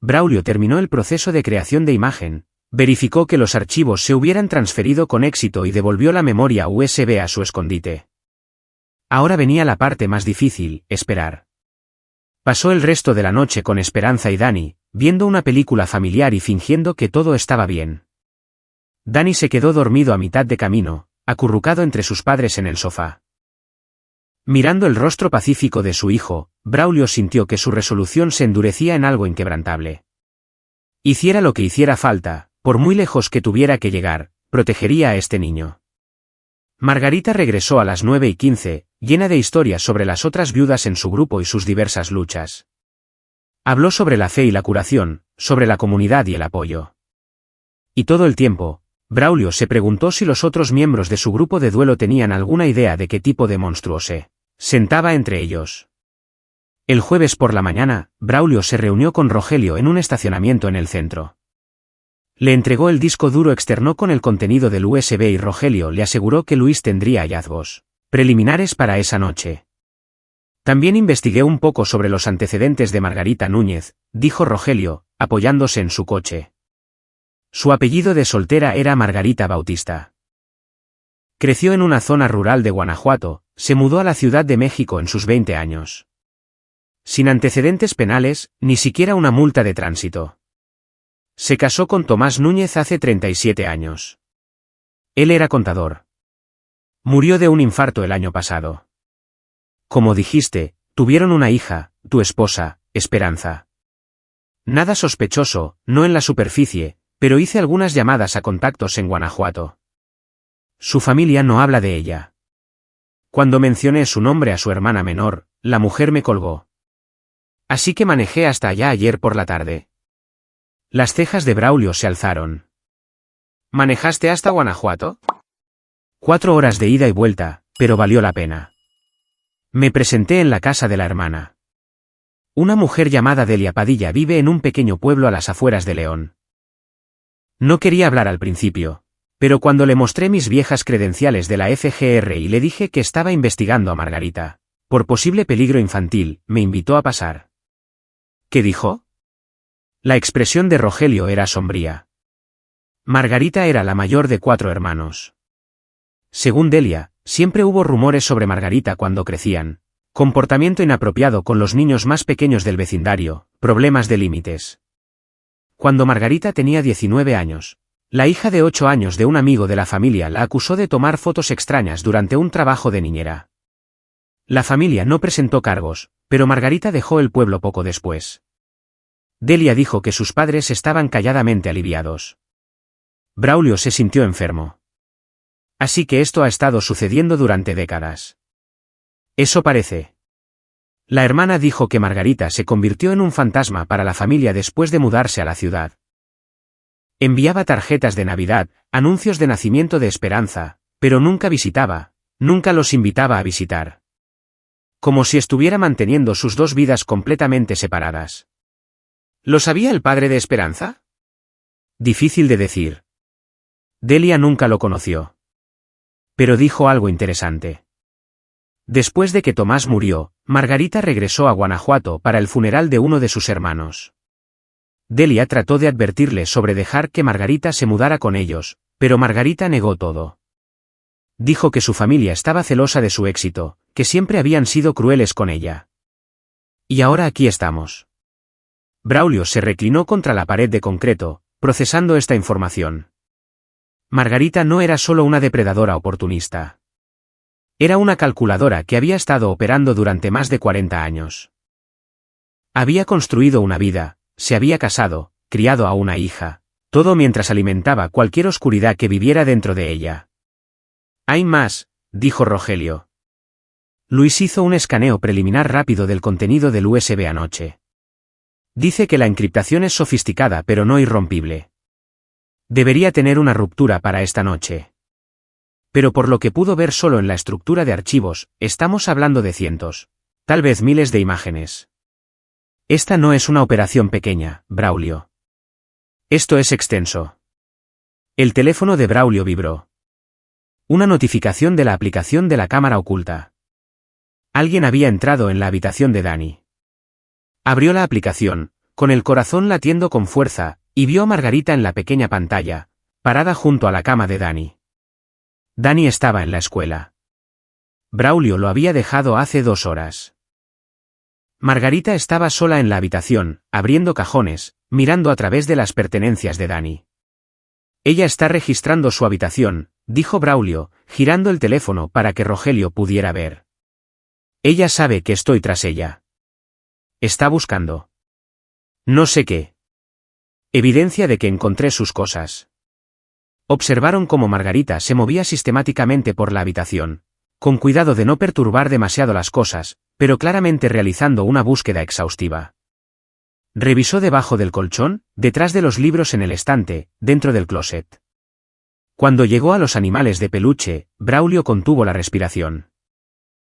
Braulio terminó el proceso de creación de imagen, verificó que los archivos se hubieran transferido con éxito y devolvió la memoria USB a su escondite. Ahora venía la parte más difícil, esperar. Pasó el resto de la noche con Esperanza y Dani, viendo una película familiar y fingiendo que todo estaba bien. Dani se quedó dormido a mitad de camino, acurrucado entre sus padres en el sofá. Mirando el rostro pacífico de su hijo, Braulio sintió que su resolución se endurecía en algo inquebrantable. Hiciera lo que hiciera falta, por muy lejos que tuviera que llegar, protegería a este niño. Margarita regresó a las 9:15, llena de historias sobre las otras viudas en su grupo y sus diversas luchas. Habló sobre la fe y la curación, sobre la comunidad y el apoyo. Y todo el tiempo, Braulio se preguntó si los otros miembros de su grupo de duelo tenían alguna idea de qué tipo de monstruo se sentaba entre ellos. El jueves por la mañana, Braulio se reunió con Rogelio en un estacionamiento en el centro. Le entregó el disco duro externo con el contenido del USB y Rogelio le aseguró que Luis tendría hallazgos preliminares para esa noche. También investigué un poco sobre los antecedentes de Margarita Núñez, dijo Rogelio, apoyándose en su coche. Su apellido de soltera era Margarita Bautista. Creció en una zona rural de Guanajuato, se mudó a la Ciudad de México en sus 20 años. Sin antecedentes penales, ni siquiera una multa de tránsito. Se casó con Tomás Núñez hace 37 años. Él era contador. Murió de un infarto el año pasado. Como dijiste, tuvieron una hija, tu esposa, Esperanza. Nada sospechoso, no en la superficie, pero hice algunas llamadas a contactos en Guanajuato. Su familia no habla de ella. Cuando mencioné su nombre a su hermana menor, la mujer me colgó. Así que manejé hasta allá ayer por la tarde. Las cejas de Braulio se alzaron. ¿Manejaste hasta Guanajuato? 4 horas de ida y vuelta, pero valió la pena. Me presenté en la casa de la hermana. Una mujer llamada Delia Padilla vive en un pequeño pueblo a las afueras de León. No quería hablar al principio, pero cuando le mostré mis viejas credenciales de la FGR y le dije que estaba investigando a Margarita, por posible peligro infantil, me invitó a pasar. ¿Qué dijo? La expresión de Rogelio era sombría. Margarita era la mayor de 4 hermanos. Según Delia, siempre hubo rumores sobre Margarita cuando crecían. Comportamiento inapropiado con los niños más pequeños del vecindario, problemas de límites. Cuando Margarita tenía 19 años, la hija de 8 años de un amigo de la familia la acusó de tomar fotos extrañas durante un trabajo de niñera. La familia no presentó cargos, pero Margarita dejó el pueblo poco después. Delia dijo que sus padres estaban calladamente aliviados. Braulio se sintió enfermo. Así que esto ha estado sucediendo durante décadas. Eso parece. La hermana dijo que Margarita se convirtió en un fantasma para la familia después de mudarse a la ciudad. Enviaba tarjetas de Navidad, anuncios de nacimiento de Esperanza, pero nunca visitaba, nunca los invitaba a visitar. Como si estuviera manteniendo sus 2 vidas completamente separadas. ¿Lo sabía el padre de Esperanza? Difícil de decir. Delia nunca lo conoció. Pero dijo algo interesante. Después de que Tomás murió, Margarita regresó a Guanajuato para el funeral de uno de sus hermanos. Delia trató de advertirle sobre dejar que Margarita se mudara con ellos, pero Margarita negó todo. Dijo que su familia estaba celosa de su éxito, que siempre habían sido crueles con ella. Y ahora aquí estamos. Braulio se reclinó contra la pared de concreto, procesando esta información. Margarita no era solo una depredadora oportunista. Era una calculadora que había estado operando durante más de 40 años. Había construido una vida, se había casado, criado a una hija, todo mientras alimentaba cualquier oscuridad que viviera dentro de ella. Hay más, dijo Rogelio. Luis hizo un escaneo preliminar rápido del contenido del USB anoche. Dice que la encriptación es sofisticada pero no irrompible. Debería tener una ruptura para esta noche. Pero por lo que pudo ver solo en la estructura de archivos, estamos hablando de cientos, tal vez miles de imágenes. Esta no es una operación pequeña, Braulio. Esto es extenso. El teléfono de Braulio vibró. Una notificación de la aplicación de la cámara oculta. Alguien había entrado en la habitación de Dani. Abrió la aplicación, con el corazón latiendo con fuerza, y vio a Margarita en la pequeña pantalla, parada junto a la cama de Dani. Dani estaba en la escuela. Braulio lo había dejado hace 2 horas. Margarita estaba sola en la habitación, abriendo cajones, mirando a través de las pertenencias de Dani. Ella está registrando su habitación, dijo Braulio, girando el teléfono para que Rogelio pudiera ver. Ella sabe que estoy tras ella. Está buscando. No sé qué. Evidencia de que encontré sus cosas. Observaron cómo Margarita se movía sistemáticamente por la habitación, con cuidado de no perturbar demasiado las cosas, pero claramente realizando una búsqueda exhaustiva. Revisó debajo del colchón, detrás de los libros en el estante, dentro del closet. Cuando llegó a los animales de peluche, Braulio contuvo la respiración.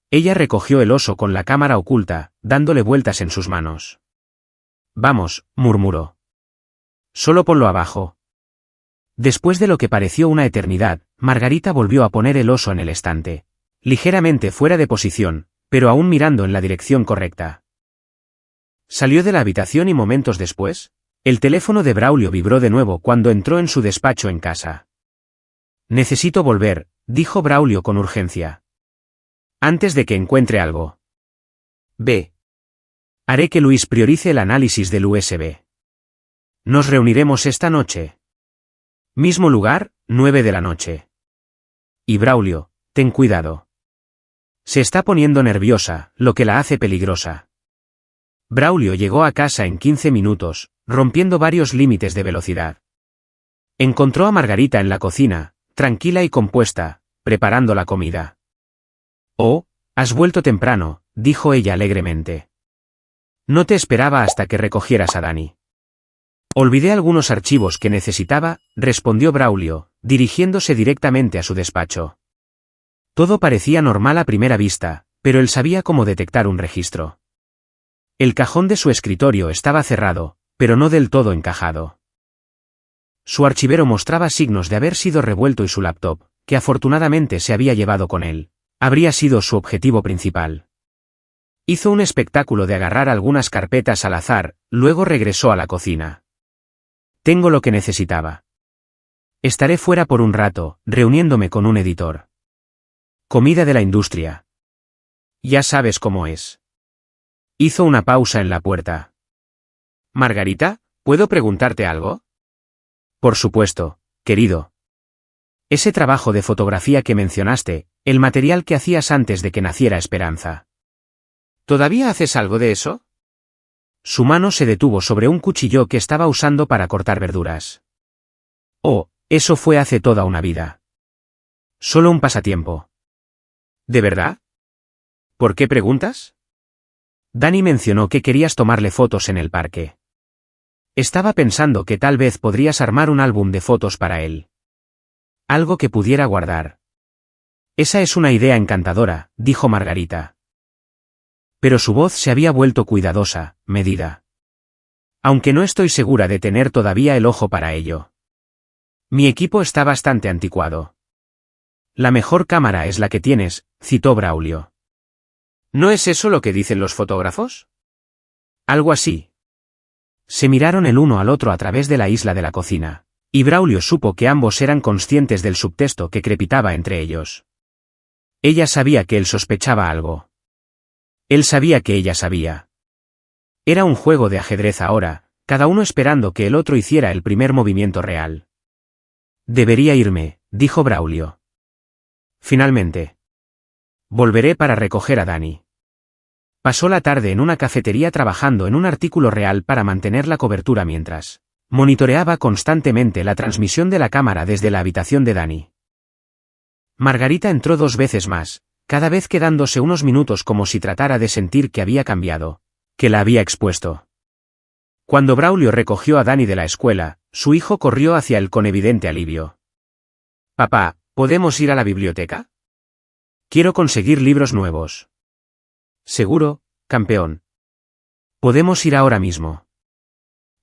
Ella recogió el oso con la cámara oculta, dándole vueltas en sus manos. Vamos, murmuró. Solo ponlo abajo. Después de lo que pareció una eternidad, Margarita volvió a poner el oso en el estante, ligeramente fuera de posición, pero aún mirando en la dirección correcta. Salió de la habitación y momentos después, el teléfono de Braulio vibró de nuevo cuando entró en su despacho en casa. Necesito volver, dijo Braulio con urgencia. Antes de que encuentre algo. B. Haré que Luis priorice el análisis del USB. Nos reuniremos esta noche. Mismo lugar, 9 de la noche. Y Braulio, ten cuidado. Se está poniendo nerviosa, lo que la hace peligrosa. Braulio llegó a casa en 15 minutos, rompiendo varios límites de velocidad. Encontró a Margarita en la cocina, tranquila y compuesta, preparando la comida. «Oh, has vuelto temprano», dijo ella alegremente. «No te esperaba hasta que recogieras a Dani». «Olvidé algunos archivos que necesitaba», respondió Braulio, dirigiéndose directamente a su despacho. Todo parecía normal a primera vista, pero él sabía cómo detectar un registro. El cajón de su escritorio estaba cerrado, pero no del todo encajado. Su archivero mostraba signos de haber sido revuelto y su laptop, que afortunadamente se había llevado con él, habría sido su objetivo principal. Hizo un espectáculo de agarrar algunas carpetas al azar, luego regresó a la cocina. «Tengo lo que necesitaba. Estaré fuera por un rato, reuniéndome con un editor. Comida de la industria. Ya sabes cómo es». Hizo una pausa en la puerta. «Margarita, ¿puedo preguntarte algo?» «Por supuesto, querido. Ese trabajo de fotografía que mencionaste, el material que hacías antes de que naciera Esperanza. ¿Todavía haces algo de eso?» Su mano se detuvo sobre un cuchillo que estaba usando para cortar verduras. «Oh, eso fue hace toda una vida. Solo un pasatiempo». «¿De verdad? ¿Por qué preguntas?» Dani mencionó que querías tomarle fotos en el parque. Estaba pensando que tal vez podrías armar un álbum de fotos para él. Algo que pudiera guardar. «Esa es una idea encantadora», dijo Margarita. Pero su voz se había vuelto cuidadosa, medida. «Aunque no estoy segura de tener todavía el ojo para ello. Mi equipo está bastante anticuado». «La mejor cámara es la que tienes», citó Braulio. «¿No es eso lo que dicen los fotógrafos?» «Algo así». Se miraron el uno al otro a través de la isla de la cocina, y Braulio supo que ambos eran conscientes del subtexto que crepitaba entre ellos. Ella sabía que él sospechaba algo. Él sabía que ella sabía. Era un juego de ajedrez ahora, cada uno esperando que el otro hiciera el primer movimiento real. «Debería irme», dijo Braulio. «Finalmente. Volveré para recoger a Dani». Pasó la tarde en una cafetería trabajando en un artículo real para mantener la cobertura mientras monitoreaba constantemente la transmisión de la cámara desde la habitación de Dani. Margarita entró 2 veces más, cada vez quedándose unos minutos como si tratara de sentir que había cambiado, que la había expuesto. Cuando Braulio recogió a Dani de la escuela, su hijo corrió hacia él con evidente alivio. «Papá, ¿podemos ir a la biblioteca? Quiero conseguir libros nuevos». «Seguro, campeón. Podemos ir ahora mismo».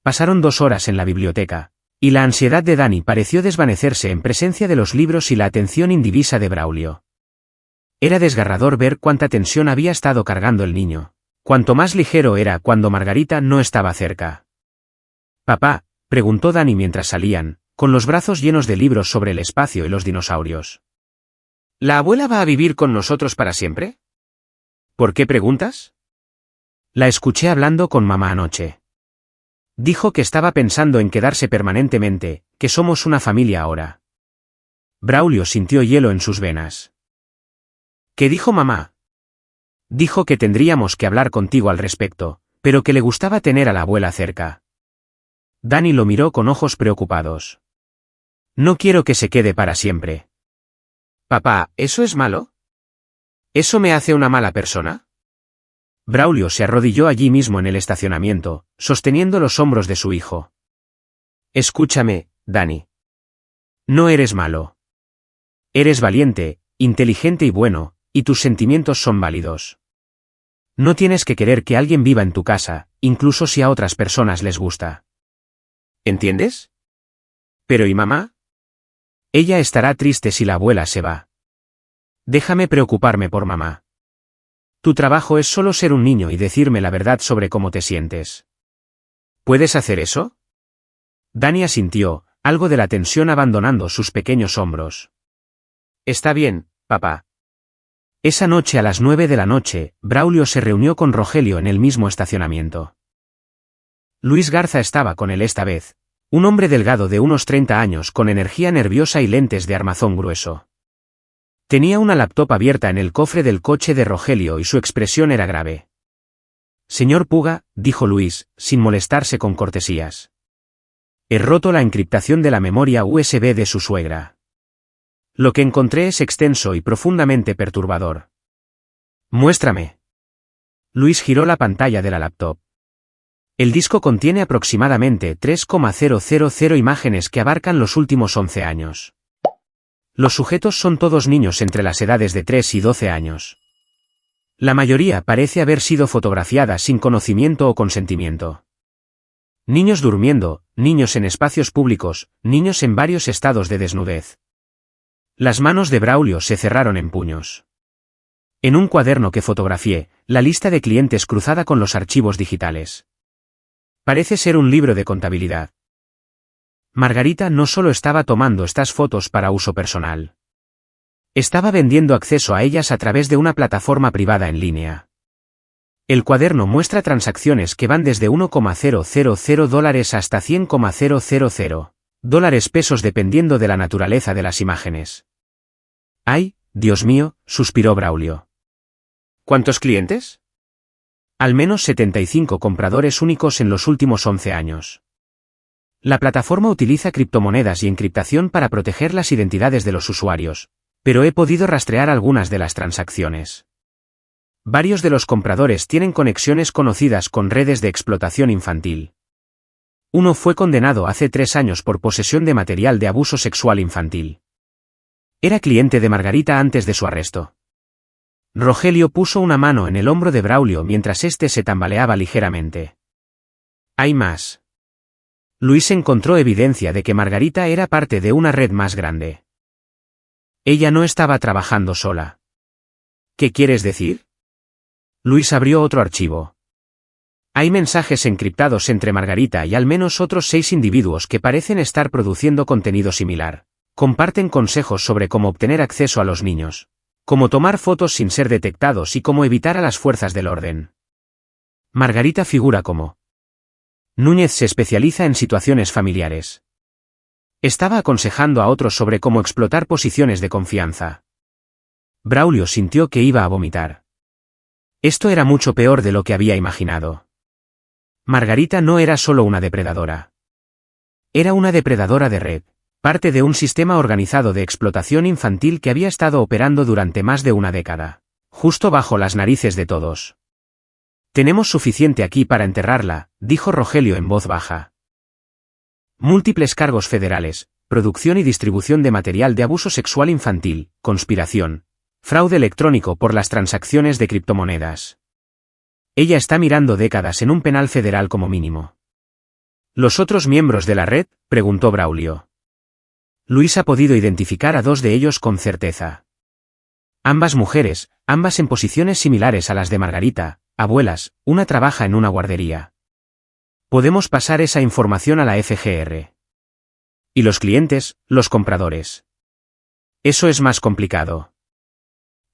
Pasaron 2 horas en la biblioteca, y la ansiedad de Dani pareció desvanecerse en presencia de los libros y la atención indivisa de Braulio. Era desgarrador ver cuánta tensión había estado cargando el niño. Cuanto más ligero era cuando Margarita no estaba cerca. «Papá», preguntó Dani mientras salían, con los brazos llenos de libros sobre el espacio y los dinosaurios. «¿La abuela va a vivir con nosotros para siempre?» «¿Por qué preguntas?» «La escuché hablando con mamá anoche. Dijo que estaba pensando en quedarse permanentemente, que somos una familia ahora». Braulio sintió hielo en sus venas. «¿Qué dijo mamá?» «Dijo que tendríamos que hablar contigo al respecto, pero que le gustaba tener a la abuela cerca». Dani lo miró con ojos preocupados. «No quiero que se quede para siempre». «Papá, ¿eso es malo? ¿Eso me hace una mala persona?» Braulio se arrodilló allí mismo en el estacionamiento, sosteniendo los hombros de su hijo. «Escúchame, Dani. No eres malo. Eres valiente, inteligente y bueno, y tus sentimientos son válidos. No tienes que querer que alguien viva en tu casa, incluso si a otras personas les gusta. ¿Entiendes? Pero ¿y mamá? Ella estará triste si la abuela se va. Déjame preocuparme por mamá. Tu trabajo es solo ser un niño y decirme la verdad sobre cómo te sientes. ¿Puedes hacer eso?» Dani asintió, algo de la tensión abandonando sus pequeños hombros. «Está bien, papá». Esa noche a las 9 de la noche, Braulio se reunió con Rogelio en el mismo estacionamiento. Luis Garza estaba con él esta vez, un hombre delgado de unos 30 años con energía nerviosa y lentes de armazón grueso. Tenía una laptop abierta en el cofre del coche de Rogelio y su expresión era grave. «Señor Puga», dijo Luis, sin molestarse con cortesías. «He roto la encriptación de la memoria USB de su suegra. Lo que encontré es extenso y profundamente perturbador. Muéstrame. Luis giró la pantalla de la laptop. El disco contiene aproximadamente 3,000 imágenes que abarcan los últimos 11 años. Los sujetos son todos niños entre las edades de 3 y 12 años. La mayoría parece haber sido fotografiada sin conocimiento o consentimiento. Niños durmiendo, niños en espacios públicos, niños en varios estados de desnudez. Las manos de Braulio se cerraron en puños. En un cuaderno que fotografié, la lista de clientes cruzada con los archivos digitales. Parece ser un libro de contabilidad. Margarita no solo estaba tomando estas fotos para uso personal. Estaba vendiendo acceso a ellas a través de una plataforma privada en línea. El cuaderno muestra transacciones que van desde $1,000 hasta $100,000 pesos dependiendo de la naturaleza de las imágenes. ¡Ay, Dios mío!, suspiró Braulio. ¿Cuántos clientes? Al menos 75 compradores únicos en los últimos 11 años. La plataforma utiliza criptomonedas y encriptación para proteger las identidades de los usuarios, pero he podido rastrear algunas de las transacciones. Varios de los compradores tienen conexiones conocidas con redes de explotación infantil. Uno fue condenado hace 3 años por posesión de material de abuso sexual infantil. Era cliente de Margarita antes de su arresto. Rogelio puso una mano en el hombro de Braulio mientras éste se tambaleaba ligeramente. Hay más. Luis encontró evidencia de que Margarita era parte de una red más grande. Ella no estaba trabajando sola. ¿Qué quieres decir? Luis abrió otro archivo. Hay mensajes encriptados entre Margarita y al menos otros 6 individuos que parecen estar produciendo contenido similar. Comparten consejos sobre cómo obtener acceso a los niños, cómo tomar fotos sin ser detectados y cómo evitar a las fuerzas del orden. Margarita figura como Núñez se especializa en situaciones familiares. Estaba aconsejando a otros sobre cómo explotar posiciones de confianza. Braulio sintió que iba a vomitar. Esto era mucho peor de lo que había imaginado. Margarita no era solo una depredadora. Era una depredadora de red, parte de un sistema organizado de explotación infantil que había estado operando durante más de una década, justo bajo las narices de todos. Tenemos suficiente aquí para enterrarla, dijo Rogelio en voz baja. Múltiples cargos federales, producción y distribución de material de abuso sexual infantil, conspiración, fraude electrónico por las transacciones de criptomonedas. Ella está mirando décadas en un penal federal como mínimo. ¿Los otros miembros de la red?, preguntó Braulio. Luis ha podido identificar a 2 de ellos con certeza. Ambas mujeres, ambas en posiciones similares a las de Margarita, abuelas, una trabaja en una guardería. Podemos pasar esa información a la FGR. ¿Y los clientes, los compradores? Eso es más complicado.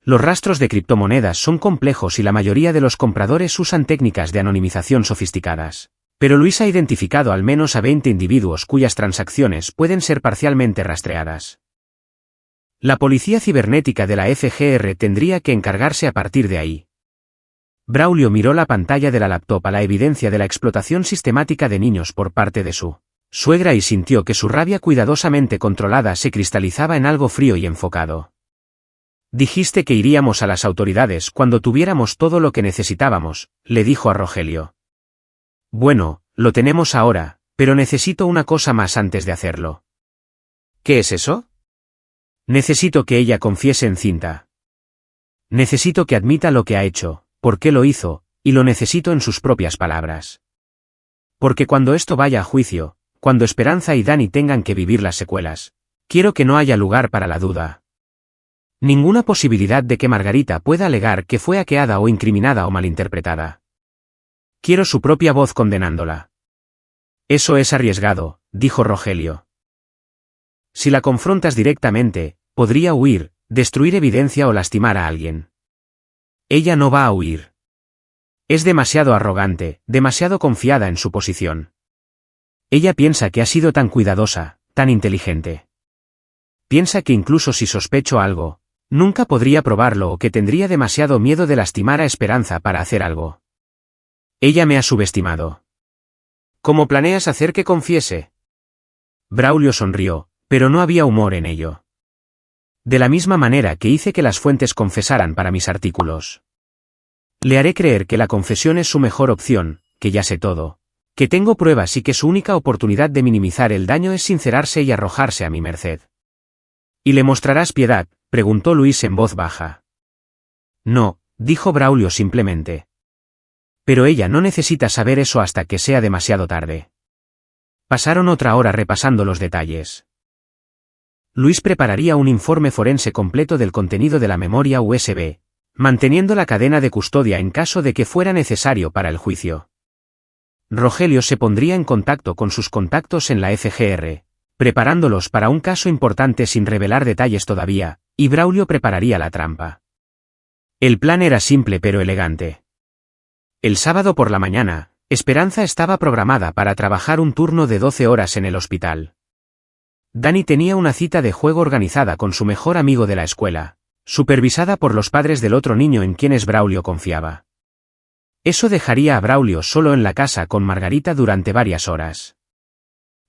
Los rastros de criptomonedas son complejos y la mayoría de los compradores usan técnicas de anonimización sofisticadas. Pero Luis ha identificado al menos a 20 individuos cuyas transacciones pueden ser parcialmente rastreadas. La policía cibernética de la FGR tendría que encargarse a partir de ahí. Braulio miró la pantalla de la laptop a la evidencia de la explotación sistemática de niños por parte de su suegra y sintió que su rabia cuidadosamente controlada se cristalizaba en algo frío y enfocado. Dijiste que iríamos a las autoridades cuando tuviéramos todo lo que necesitábamos, le dijo a Rogelio. Bueno, lo tenemos ahora, pero necesito una cosa más antes de hacerlo. ¿Qué es eso? Necesito que ella confiese en cinta. Necesito que admita lo que ha hecho, por qué lo hizo, y lo necesito en sus propias palabras. Porque cuando esto vaya a juicio, cuando Esperanza y Dani tengan que vivir las secuelas, quiero que no haya lugar para la duda. Ninguna posibilidad de que Margarita pueda alegar que fue hackeada o incriminada o malinterpretada. Quiero su propia voz condenándola. Eso es arriesgado, dijo Rogelio. Si la confrontas directamente, podría huir, destruir evidencia o lastimar a alguien. Ella no va a huir. Es demasiado arrogante, demasiado confiada en su posición. Ella piensa que ha sido tan cuidadosa, tan inteligente. Piensa que incluso si sospecho algo, nunca podría probarlo o que tendría demasiado miedo de lastimar a Esperanza para hacer algo. Ella me ha subestimado. ¿Cómo planeas hacer que confiese? Braulio sonrió, pero no había humor en ello. De la misma manera que hice que las fuentes confesaran para mis artículos. Le haré creer que la confesión es su mejor opción, que ya sé todo, que tengo pruebas y que su única oportunidad de minimizar el daño es sincerarse y arrojarse a mi merced. ¿Y le mostrarás piedad?, preguntó Luis en voz baja. No, dijo Braulio simplemente. Pero ella no necesita saber eso hasta que sea demasiado tarde. Pasaron otra hora repasando los detalles. Luis prepararía un informe forense completo del contenido de la memoria USB, manteniendo la cadena de custodia en caso de que fuera necesario para el juicio. Rogelio se pondría en contacto con sus contactos en la FGR, preparándolos para un caso importante sin revelar detalles todavía, y Braulio prepararía la trampa. El plan era simple pero elegante. El sábado por la mañana, Esperanza estaba programada para trabajar un turno de 12 horas en el hospital. Dani tenía una cita de juego organizada con su mejor amigo de la escuela, supervisada por los padres del otro niño en quienes Braulio confiaba. Eso dejaría a Braulio solo en la casa con Margarita durante varias horas.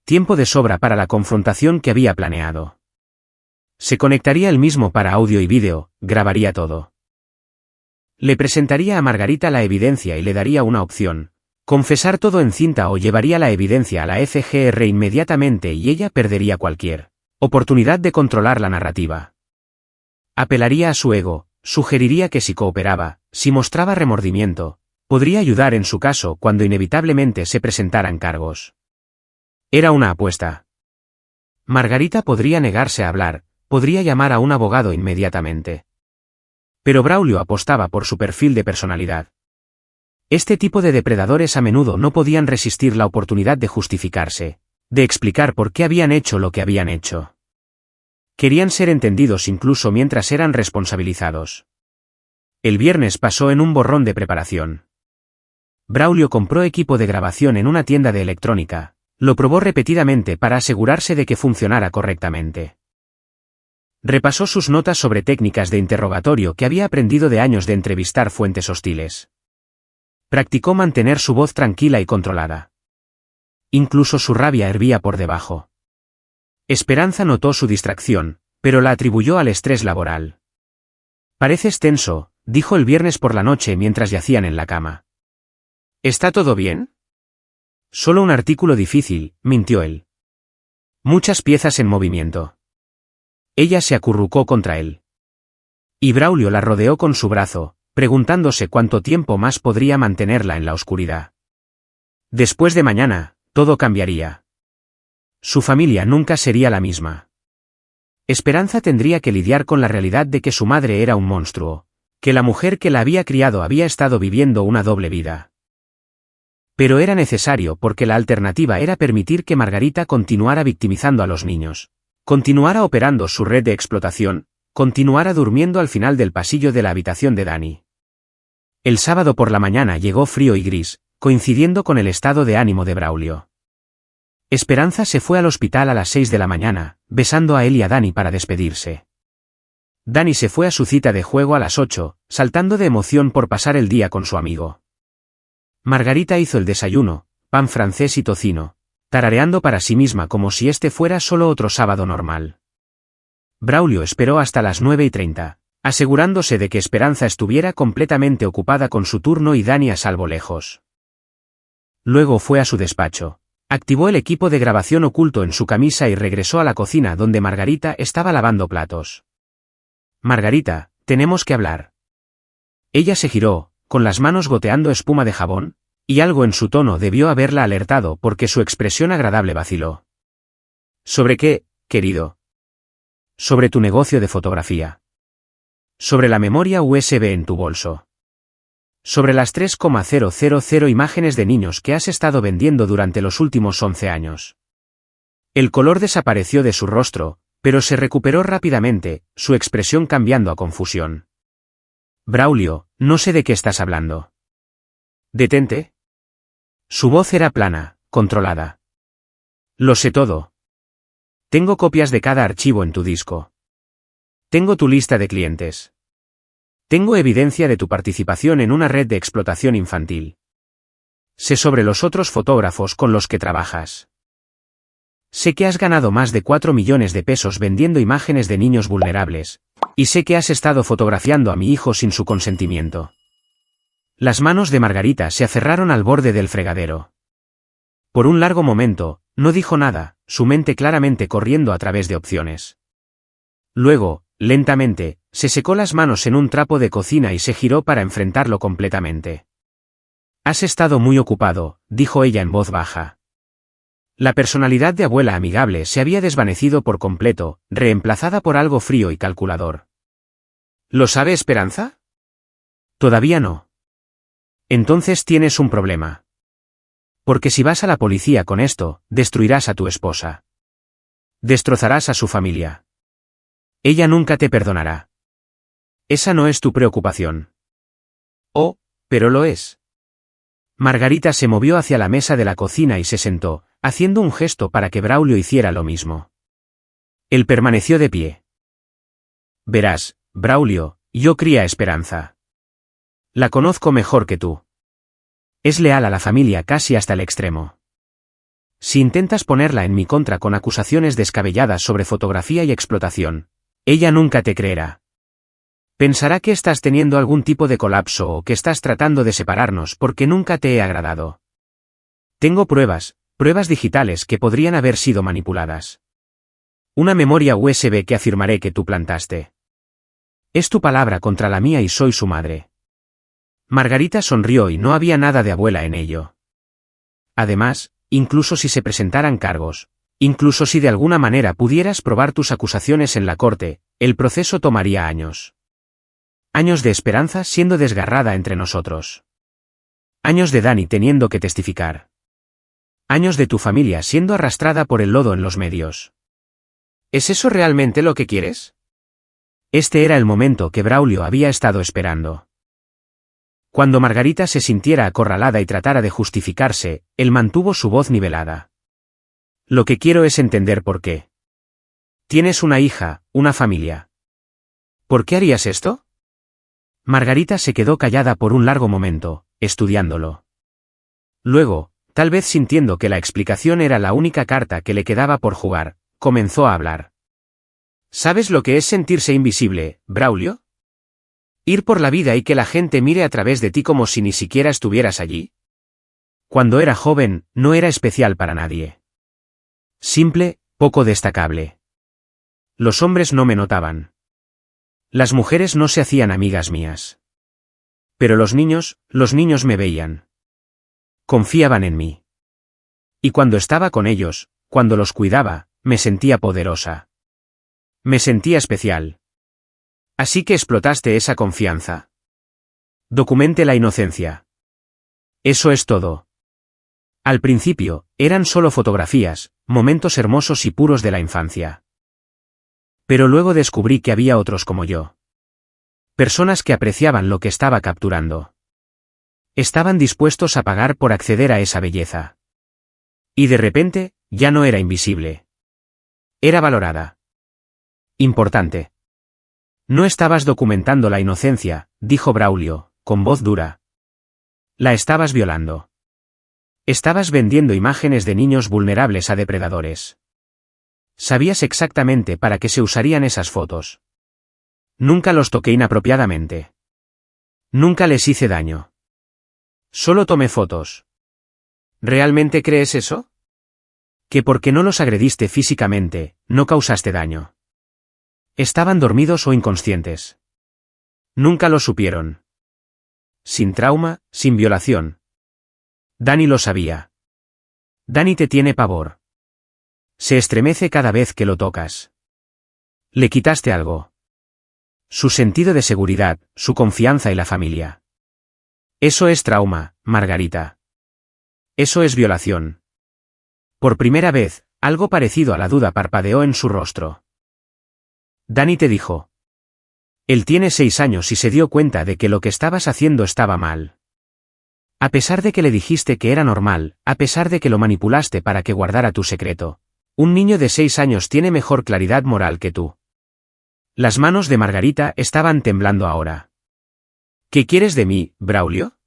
Tiempo de sobra para la confrontación que había planeado. Se conectaría él mismo para audio y vídeo, grabaría todo. Le presentaría a Margarita la evidencia y le daría una opción: confesar todo en cinta o llevaría la evidencia a la FGR inmediatamente y ella perdería cualquier oportunidad de controlar la narrativa. Apelaría a su ego, sugeriría que si cooperaba, si mostraba remordimiento, podría ayudar en su caso cuando inevitablemente se presentaran cargos. Era una apuesta. Margarita podría negarse a hablar, podría llamar a un abogado inmediatamente. Pero Braulio apostaba por su perfil de personalidad. Este tipo de depredadores a menudo no podían resistir la oportunidad de justificarse, de explicar por qué habían hecho lo que habían hecho. Querían ser entendidos incluso mientras eran responsabilizados. El viernes pasó en un borrón de preparación. Braulio compró equipo de grabación en una tienda de electrónica, lo probó repetidamente para asegurarse de que funcionara correctamente. Repasó sus notas sobre técnicas de interrogatorio que había aprendido de años de entrevistar fuentes hostiles. Practicó mantener su voz tranquila y controlada. Incluso su rabia hervía por debajo. Esperanza notó su distracción, pero la atribuyó al estrés laboral. «Pareces tenso», dijo el viernes por la noche mientras yacían en la cama. «¿Está todo bien?» «Solo un artículo difícil», mintió él. «Muchas piezas en movimiento». Ella se acurrucó contra él. Y Braulio la rodeó con su brazo, preguntándose cuánto tiempo más podría mantenerla en la oscuridad. Después de mañana, todo cambiaría. Su familia nunca sería la misma. Esperanza tendría que lidiar con la realidad de que su madre era un monstruo, que la mujer que la había criado había estado viviendo una doble vida. Pero era necesario porque la alternativa era permitir que Margarita continuara victimizando a los niños, continuara operando su red de explotación, continuara durmiendo al final del pasillo de la habitación de Dani. El sábado por la mañana llegó frío y gris, coincidiendo con el estado de ánimo de Braulio. Esperanza se fue al hospital a las 6 de la mañana, besando a él y a Dani para despedirse. Dani se fue a su cita de juego a las 8, saltando de emoción por pasar el día con su amigo. Margarita hizo el desayuno, pan francés y tocino, tarareando para sí misma como si este fuera solo otro sábado normal. Braulio esperó hasta las 9:30, asegurándose de que Esperanza estuviera completamente ocupada con su turno y Dani a salvo lejos. Luego fue a su despacho, activó el equipo de grabación oculto en su camisa y regresó a la cocina donde Margarita estaba lavando platos. «Margarita, tenemos que hablar». Ella se giró, con las manos goteando espuma de jabón, y algo en su tono debió haberla alertado porque su expresión agradable vaciló. «¿Sobre qué, querido?» «Sobre tu negocio de fotografía. Sobre la memoria USB en tu bolso. Sobre las 3,000 imágenes de niños que has estado vendiendo durante los últimos 11 años». El color desapareció de su rostro, pero se recuperó rápidamente, su expresión cambiando a confusión. «Braulio, no sé de qué estás hablando». «Detente». Su voz era plana, controlada. «Lo sé todo. Tengo copias de cada archivo en tu disco. Tengo tu lista de clientes. Tengo evidencia de tu participación en una red de explotación infantil. Sé sobre los otros fotógrafos con los que trabajas. Sé que has ganado más de 4 millones de pesos vendiendo imágenes de niños vulnerables, y sé que has estado fotografiando a mi hijo sin su consentimiento. Las manos de Margarita se aferraron al borde del fregadero. Por un largo momento, no dijo nada, su mente claramente corriendo a través de opciones. Luego, lentamente, se secó las manos en un trapo de cocina y se giró para enfrentarlo completamente. Has estado muy ocupado, dijo ella en voz baja. La personalidad de abuela amigable se había desvanecido por completo, reemplazada por algo frío y calculador. ¿Lo sabe Esperanza? Todavía no. Entonces tienes un problema. Porque si vas a la policía con esto, destruirás a tu esposa. Destrozarás a su familia. Ella nunca te perdonará. Esa no es tu preocupación. Oh, pero lo es. Margarita se movió hacia la mesa de la cocina y se sentó, haciendo un gesto para que Braulio hiciera lo mismo. Él permaneció de pie. Verás, Braulio, yo crié a Esperanza. La conozco mejor que tú. Es leal a la familia casi hasta el extremo. Si intentas ponerla en mi contra con acusaciones descabelladas sobre fotografía y explotación, ella nunca te creerá. Pensará que estás teniendo algún tipo de colapso o que estás tratando de separarnos porque nunca te he agradado. Tengo pruebas digitales que podrían haber sido manipuladas. Una memoria USB que afirmaré que tú plantaste. Es tu palabra contra la mía y soy su madre. Margarita sonrió y no había nada de abuela en ello. Además, incluso si se presentaran cargos, incluso si de alguna manera pudieras probar tus acusaciones en la corte, el proceso tomaría años. Años de Esperanza siendo desgarrada entre nosotros. Años de Dani teniendo que testificar. Años de tu familia siendo arrastrada por el lodo en los medios. ¿Es eso realmente lo que quieres? Este era el momento que Braulio había estado esperando. Cuando Margarita se sintiera acorralada y tratara de justificarse, él mantuvo su voz nivelada. Lo que quiero es entender por qué. Tienes una hija, una familia. ¿Por qué harías esto? Margarita se quedó callada por un largo momento, estudiándolo. Luego, tal vez sintiendo que la explicación era la única carta que le quedaba por jugar, comenzó a hablar. ¿Sabes lo que es sentirse invisible, Braulio? Ir por la vida y que la gente mire a través de ti como si ni siquiera estuvieras allí. Cuando era joven, no era especial para nadie. Simple, poco destacable. Los hombres no me notaban. Las mujeres no se hacían amigas mías. Pero los niños me veían. Confiaban en mí. Y cuando estaba con ellos, cuando los cuidaba, me sentía poderosa. Me sentía especial. Así que explotaste esa confianza. Documente la inocencia. Eso es todo. Al principio, eran solo fotografías, momentos hermosos y puros de la infancia. Pero luego descubrí que había otros como yo. Personas que apreciaban lo que estaba capturando. Estaban dispuestos a pagar por acceder a esa belleza. Y de repente, ya no era invisible. Era valorada. Importante. No estabas documentando la inocencia, dijo Braulio, con voz dura. La estabas violando. Estabas vendiendo imágenes de niños vulnerables a depredadores. Sabías exactamente para qué se usarían esas fotos. Nunca los toqué inapropiadamente. Nunca les hice daño. Solo tomé fotos. ¿Realmente crees eso? Que porque no los agrediste físicamente, no causaste daño. Estaban dormidos o inconscientes. Nunca lo supieron. Sin trauma, sin violación. Dani lo sabía. Dani te tiene pavor. Se estremece cada vez que lo tocas. Le quitaste algo. Su sentido de seguridad, su confianza y la familia. Eso es trauma, Margarita. Eso es violación. Por primera vez, algo parecido a la duda parpadeó en su rostro. Dani te dijo. Él tiene 6 años y se dio cuenta de que lo que estabas haciendo estaba mal. A pesar de que le dijiste que era normal, a pesar de que lo manipulaste para que guardara tu secreto. Un niño de 6 años tiene mejor claridad moral que tú. Las manos de Margarita estaban temblando ahora. ¿Qué quieres de mí, Braulio?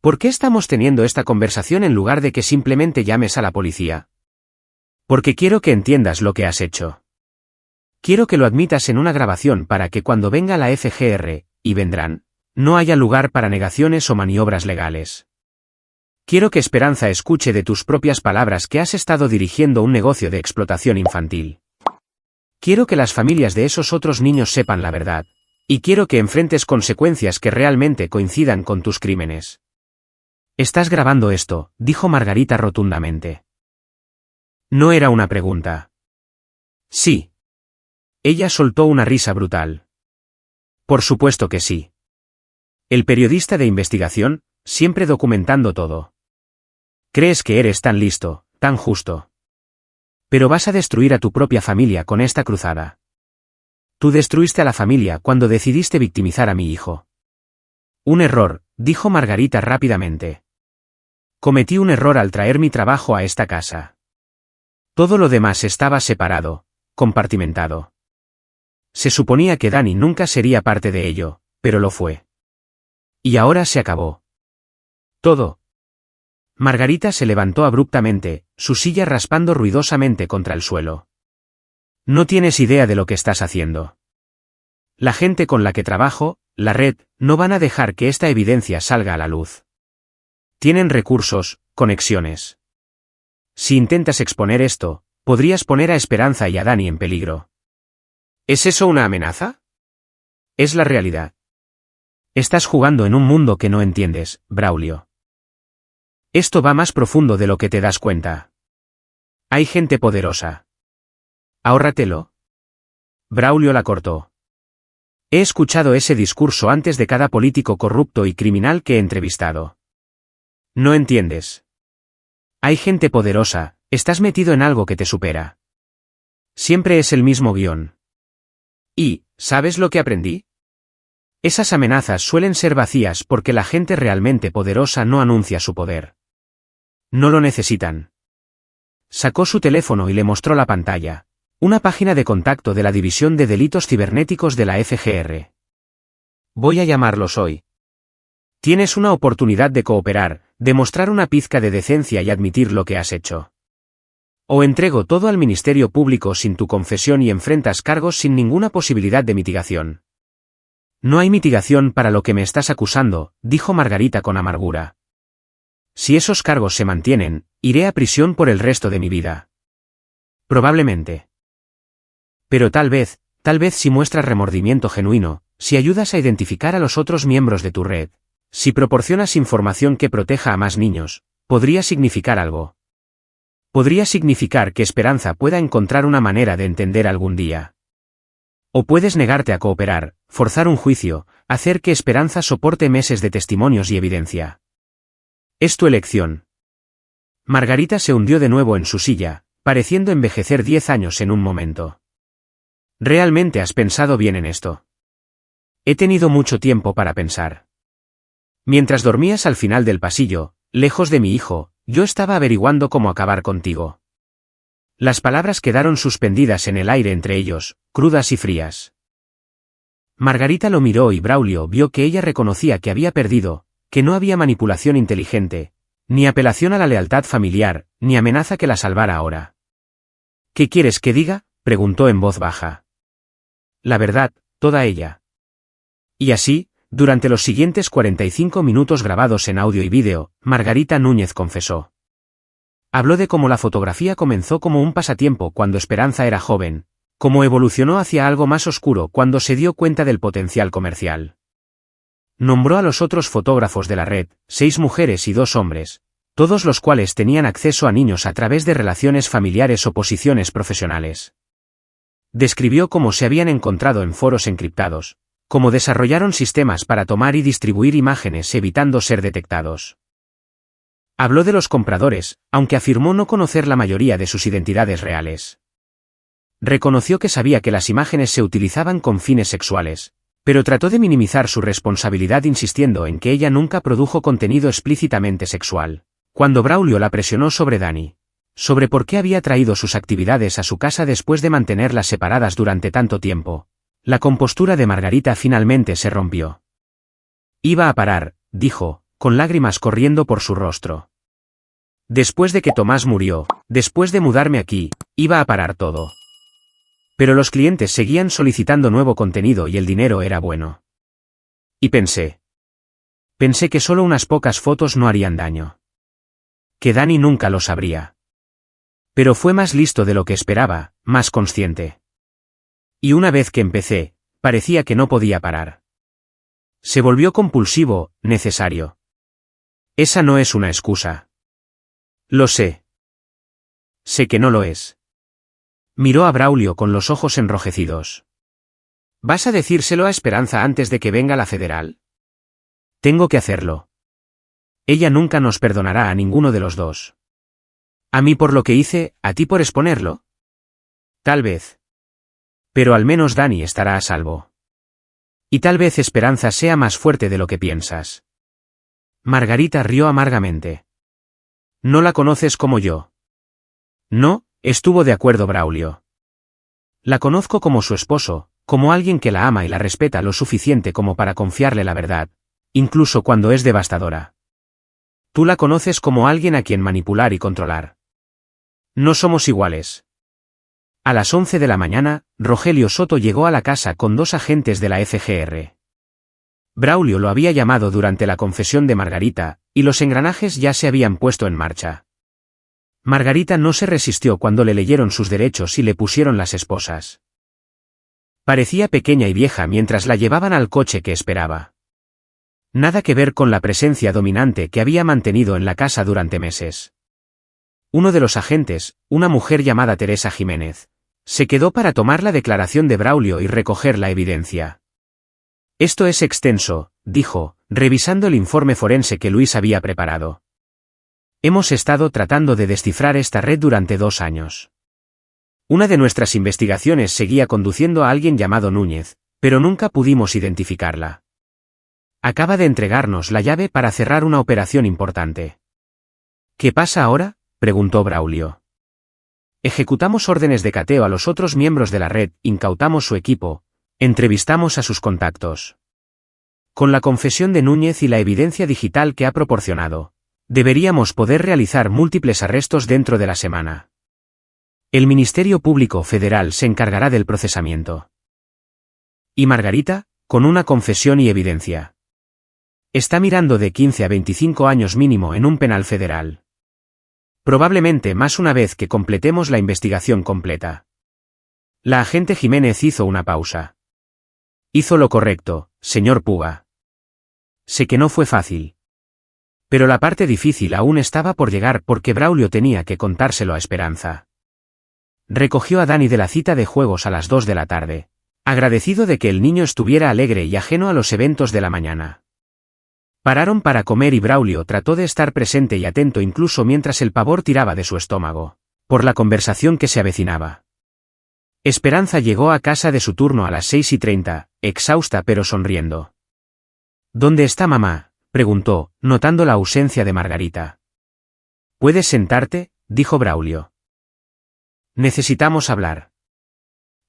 ¿Por qué estamos teniendo esta conversación en lugar de que simplemente llames a la policía? Porque quiero que entiendas lo que has hecho. Quiero que lo admitas en una grabación para que cuando venga la FGR, y vendrán, no haya lugar para negaciones o maniobras legales. Quiero que Esperanza escuche de tus propias palabras que has estado dirigiendo un negocio de explotación infantil. Quiero que las familias de esos otros niños sepan la verdad, y quiero que enfrentes consecuencias que realmente coincidan con tus crímenes. «Estás grabando esto», dijo Margarita rotundamente. No era una pregunta. Sí. Ella soltó una risa brutal. Por supuesto que sí. El periodista de investigación, siempre documentando todo. Crees que eres tan listo, tan justo. Pero vas a destruir a tu propia familia con esta cruzada. Tú destruiste a la familia cuando decidiste victimizar a mi hijo. Un error, dijo Margarita rápidamente. Cometí un error al traer mi trabajo a esta casa. Todo lo demás estaba separado, compartimentado. Se suponía que Dani nunca sería parte de ello, pero lo fue. Y ahora se acabó. Todo. Margarita se levantó abruptamente, su silla raspando ruidosamente contra el suelo. No tienes idea de lo que estás haciendo. La gente con la que trabajo, la red, no van a dejar que esta evidencia salga a la luz. Tienen recursos, conexiones. Si intentas exponer esto, podrías poner a Esperanza y a Dani en peligro. ¿Es eso una amenaza? Es la realidad. Estás jugando en un mundo que no entiendes, Braulio. Esto va más profundo de lo que te das cuenta. Hay gente poderosa. Ahórratelo. Braulio la cortó. He escuchado ese discurso antes de cada político corrupto y criminal que he entrevistado. No entiendes. Hay gente poderosa, estás metido en algo que te supera. Siempre es el mismo guión. Y, ¿sabes lo que aprendí? Esas amenazas suelen ser vacías porque la gente realmente poderosa no anuncia su poder. No lo necesitan. Sacó su teléfono y le mostró la pantalla. Una página de contacto de la División de Delitos Cibernéticos de la FGR. Voy a llamarlos hoy. Tienes una oportunidad de cooperar, demostrar una pizca de decencia y admitir lo que has hecho. O entrego todo al Ministerio Público sin tu confesión y enfrentas cargos sin ninguna posibilidad de mitigación. No hay mitigación para lo que me estás acusando, dijo Margarita con amargura. Si esos cargos se mantienen, iré a prisión por el resto de mi vida. Probablemente. Pero tal vez si muestras remordimiento genuino, si ayudas a identificar a los otros miembros de tu red, si proporcionas información que proteja a más niños, podría significar algo. Podría significar que Esperanza pueda encontrar una manera de entender algún día. O puedes negarte a cooperar, forzar un juicio, hacer que Esperanza soporte meses de testimonios y evidencia. Es tu elección. Margarita se hundió de nuevo en su silla, pareciendo envejecer 10 años en un momento. ¿Realmente has pensado bien en esto? He tenido mucho tiempo para pensar. Mientras dormías al final del pasillo, lejos de mi hijo, yo estaba averiguando cómo acabar contigo. Las palabras quedaron suspendidas en el aire entre ellos, crudas y frías. Margarita lo miró y Braulio vio que ella reconocía que había perdido, que no había manipulación inteligente, ni apelación a la lealtad familiar, ni amenaza que la salvara ahora. ¿Qué quieres que diga?, preguntó en voz baja. La verdad, toda ella. Y así, durante los siguientes 45 minutos grabados en audio y vídeo, Margarita Núñez confesó. Habló de cómo la fotografía comenzó como un pasatiempo cuando Esperanza era joven, cómo evolucionó hacia algo más oscuro cuando se dio cuenta del potencial comercial. Nombró a los otros fotógrafos de la red, 6 mujeres y 2 hombres, todos los cuales tenían acceso a niños a través de relaciones familiares o posiciones profesionales. Describió cómo se habían encontrado en foros encriptados, cómo desarrollaron sistemas para tomar y distribuir imágenes evitando ser detectados. Habló de los compradores, aunque afirmó no conocer la mayoría de sus identidades reales. Reconoció que sabía que las imágenes se utilizaban con fines sexuales, pero trató de minimizar su responsabilidad insistiendo en que ella nunca produjo contenido explícitamente sexual. Cuando Braulio la presionó sobre Dani, sobre por qué había traído sus actividades a su casa después de mantenerlas separadas durante tanto tiempo, la compostura de Margarita finalmente se rompió. Iba a parar, dijo, con lágrimas corriendo por su rostro. Después de que Tomás murió, después de mudarme aquí, iba a parar todo. Pero los clientes seguían solicitando nuevo contenido y el dinero era bueno. Y pensé que solo unas pocas fotos no harían daño. Que Dani nunca lo sabría. Pero fue más listo de lo que esperaba, más consciente. Y una vez que empecé, parecía que no podía parar. Se volvió compulsivo, necesario. Esa no es una excusa. Lo sé. Sé que no lo es. Miró a Braulio con los ojos enrojecidos. ¿Vas a decírselo a Esperanza antes de que venga la federal? Tengo que hacerlo. Ella nunca nos perdonará a ninguno de los dos. A mí por lo que hice, a ti por exponerlo. Tal vez. Pero al menos Dani estará a salvo. Y tal vez Esperanza sea más fuerte de lo que piensas. Margarita rió amargamente. No la conoces como yo. No, estuvo de acuerdo Braulio. La conozco como su esposo, como alguien que la ama y la respeta lo suficiente como para confiarle la verdad, incluso cuando es devastadora. Tú la conoces como alguien a quien manipular y controlar. No somos iguales. A las 11 de la mañana, Rogelio Soto llegó a la casa con 2 agentes de la FGR. Braulio lo había llamado durante la confesión de Margarita, y los engranajes ya se habían puesto en marcha. Margarita no se resistió cuando le leyeron sus derechos y le pusieron las esposas. Parecía pequeña y vieja mientras la llevaban al coche que esperaba. Nada que ver con la presencia dominante que había mantenido en la casa durante meses. Uno de los agentes, una mujer llamada Teresa Jiménez, se quedó para tomar la declaración de Braulio y recoger la evidencia. Esto es extenso, dijo, revisando el informe forense que Luis había preparado. Hemos estado tratando de descifrar esta red durante 2 años. Una de nuestras investigaciones seguía conduciendo a alguien llamado Núñez, pero nunca pudimos identificarla. Acaba de entregarnos la llave para cerrar una operación importante. ¿Qué pasa ahora?, preguntó Braulio. Ejecutamos órdenes de cateo a los otros miembros de la red, incautamos su equipo, entrevistamos a sus contactos. Con la confesión de Núñez y la evidencia digital que ha proporcionado, deberíamos poder realizar múltiples arrestos dentro de la semana. El Ministerio Público Federal se encargará del procesamiento. ¿Y Margarita, con una confesión y evidencia? Está mirando de 15 a 25 años mínimo en un penal federal. Probablemente más una vez que completemos la investigación completa. La agente Jiménez hizo una pausa. Hizo lo correcto, señor Puga. Sé que no fue fácil. Pero la parte difícil aún estaba por llegar porque Braulio tenía que contárselo a Esperanza. Recogió a Dani de la cita de juegos a las 2 de la tarde, agradecido de que el niño estuviera alegre y ajeno a los eventos de la mañana. Pararon para comer y Braulio trató de estar presente y atento incluso mientras el pavor tiraba de su estómago, por la conversación que se avecinaba. Esperanza llegó a casa de su turno a las 6:30, exhausta pero sonriendo. ¿Dónde está mamá?, preguntó, notando la ausencia de Margarita. ¿Puedes sentarte?, dijo Braulio. Necesitamos hablar.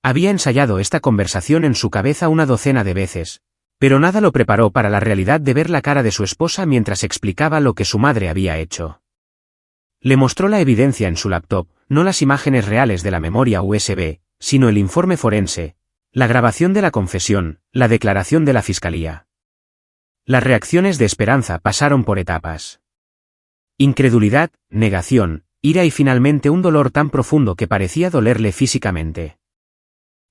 Había ensayado esta conversación en su cabeza una docena de veces, pero nada lo preparó para la realidad de ver la cara de su esposa mientras explicaba lo que su madre había hecho. Le mostró la evidencia en su laptop, no las imágenes reales de la memoria USB, sino el informe forense, la grabación de la confesión, la declaración de la fiscalía. Las reacciones de Esperanza pasaron por etapas. Incredulidad, negación, ira y finalmente un dolor tan profundo que parecía dolerle físicamente.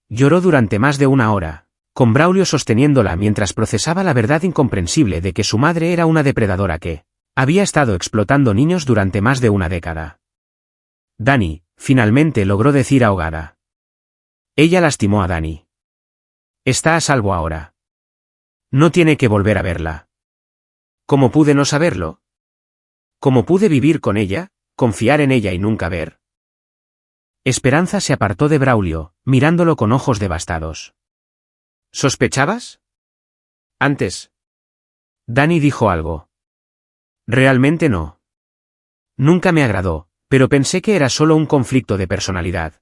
Lloró durante más de 1 hora, con Braulio sosteniéndola mientras procesaba la verdad incomprensible de que su madre era una depredadora que había estado explotando niños durante más de 1 década. Dani, finalmente logró decir ahogada. Ella lastimó a Dani. Está a salvo ahora. No tiene que volver a verla. ¿Cómo pude no saberlo? ¿Cómo pude vivir con ella, confiar en ella y nunca ver? Esperanza se apartó de Braulio, mirándolo con ojos devastados. ¿Sospechabas? Antes. Dani dijo algo. Realmente no. Nunca me agradó, pero pensé que era solo un conflicto de personalidad.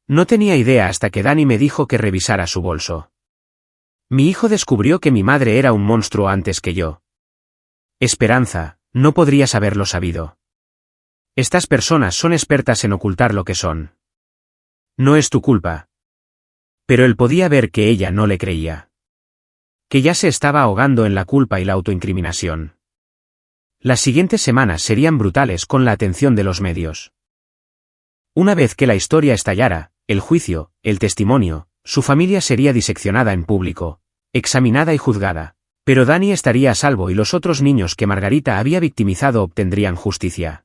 No tenía idea hasta que Dani me dijo que revisara su bolso. Mi hijo descubrió que mi madre era un monstruo antes que yo. Esperanza, no podrías haberlo sabido. Estas personas son expertas en ocultar lo que son. No es tu culpa. Pero él podía ver que ella no le creía. Que ya se estaba ahogando en la culpa y la autoincriminación. Las siguientes semanas serían brutales con la atención de los medios. Una vez que la historia estallara, el juicio, el testimonio, su familia sería diseccionada en público, examinada y juzgada, pero Danny estaría a salvo y los otros niños que Margarita había victimizado obtendrían justicia.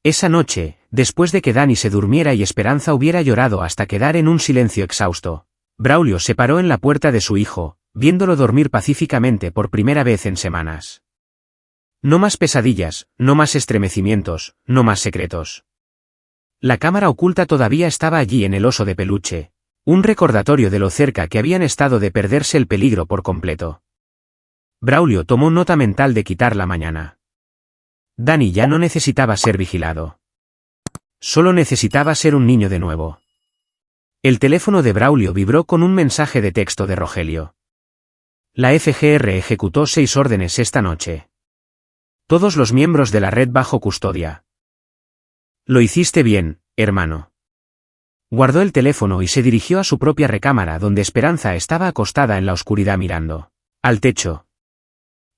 Esa noche, después de que Danny se durmiera y Esperanza hubiera llorado hasta quedar en un silencio exhausto, Braulio se paró en la puerta de su hijo, viéndolo dormir pacíficamente por primera vez en semanas. No más pesadillas, no más estremecimientos, no más secretos. La cámara oculta todavía estaba allí en el oso de peluche, un recordatorio de lo cerca que habían estado de perderse el peligro por completo. Braulio tomó nota mental de quitar la mañana. Danny ya no necesitaba ser vigilado. Solo necesitaba ser un niño de nuevo. El teléfono de Braulio vibró con un mensaje de texto de Rogelio. La FGR ejecutó 6 órdenes esta noche. Todos los miembros de la red bajo custodia. Lo hiciste bien, hermano. Guardó el teléfono y se dirigió a su propia recámara donde Esperanza estaba acostada en la oscuridad mirando al techo.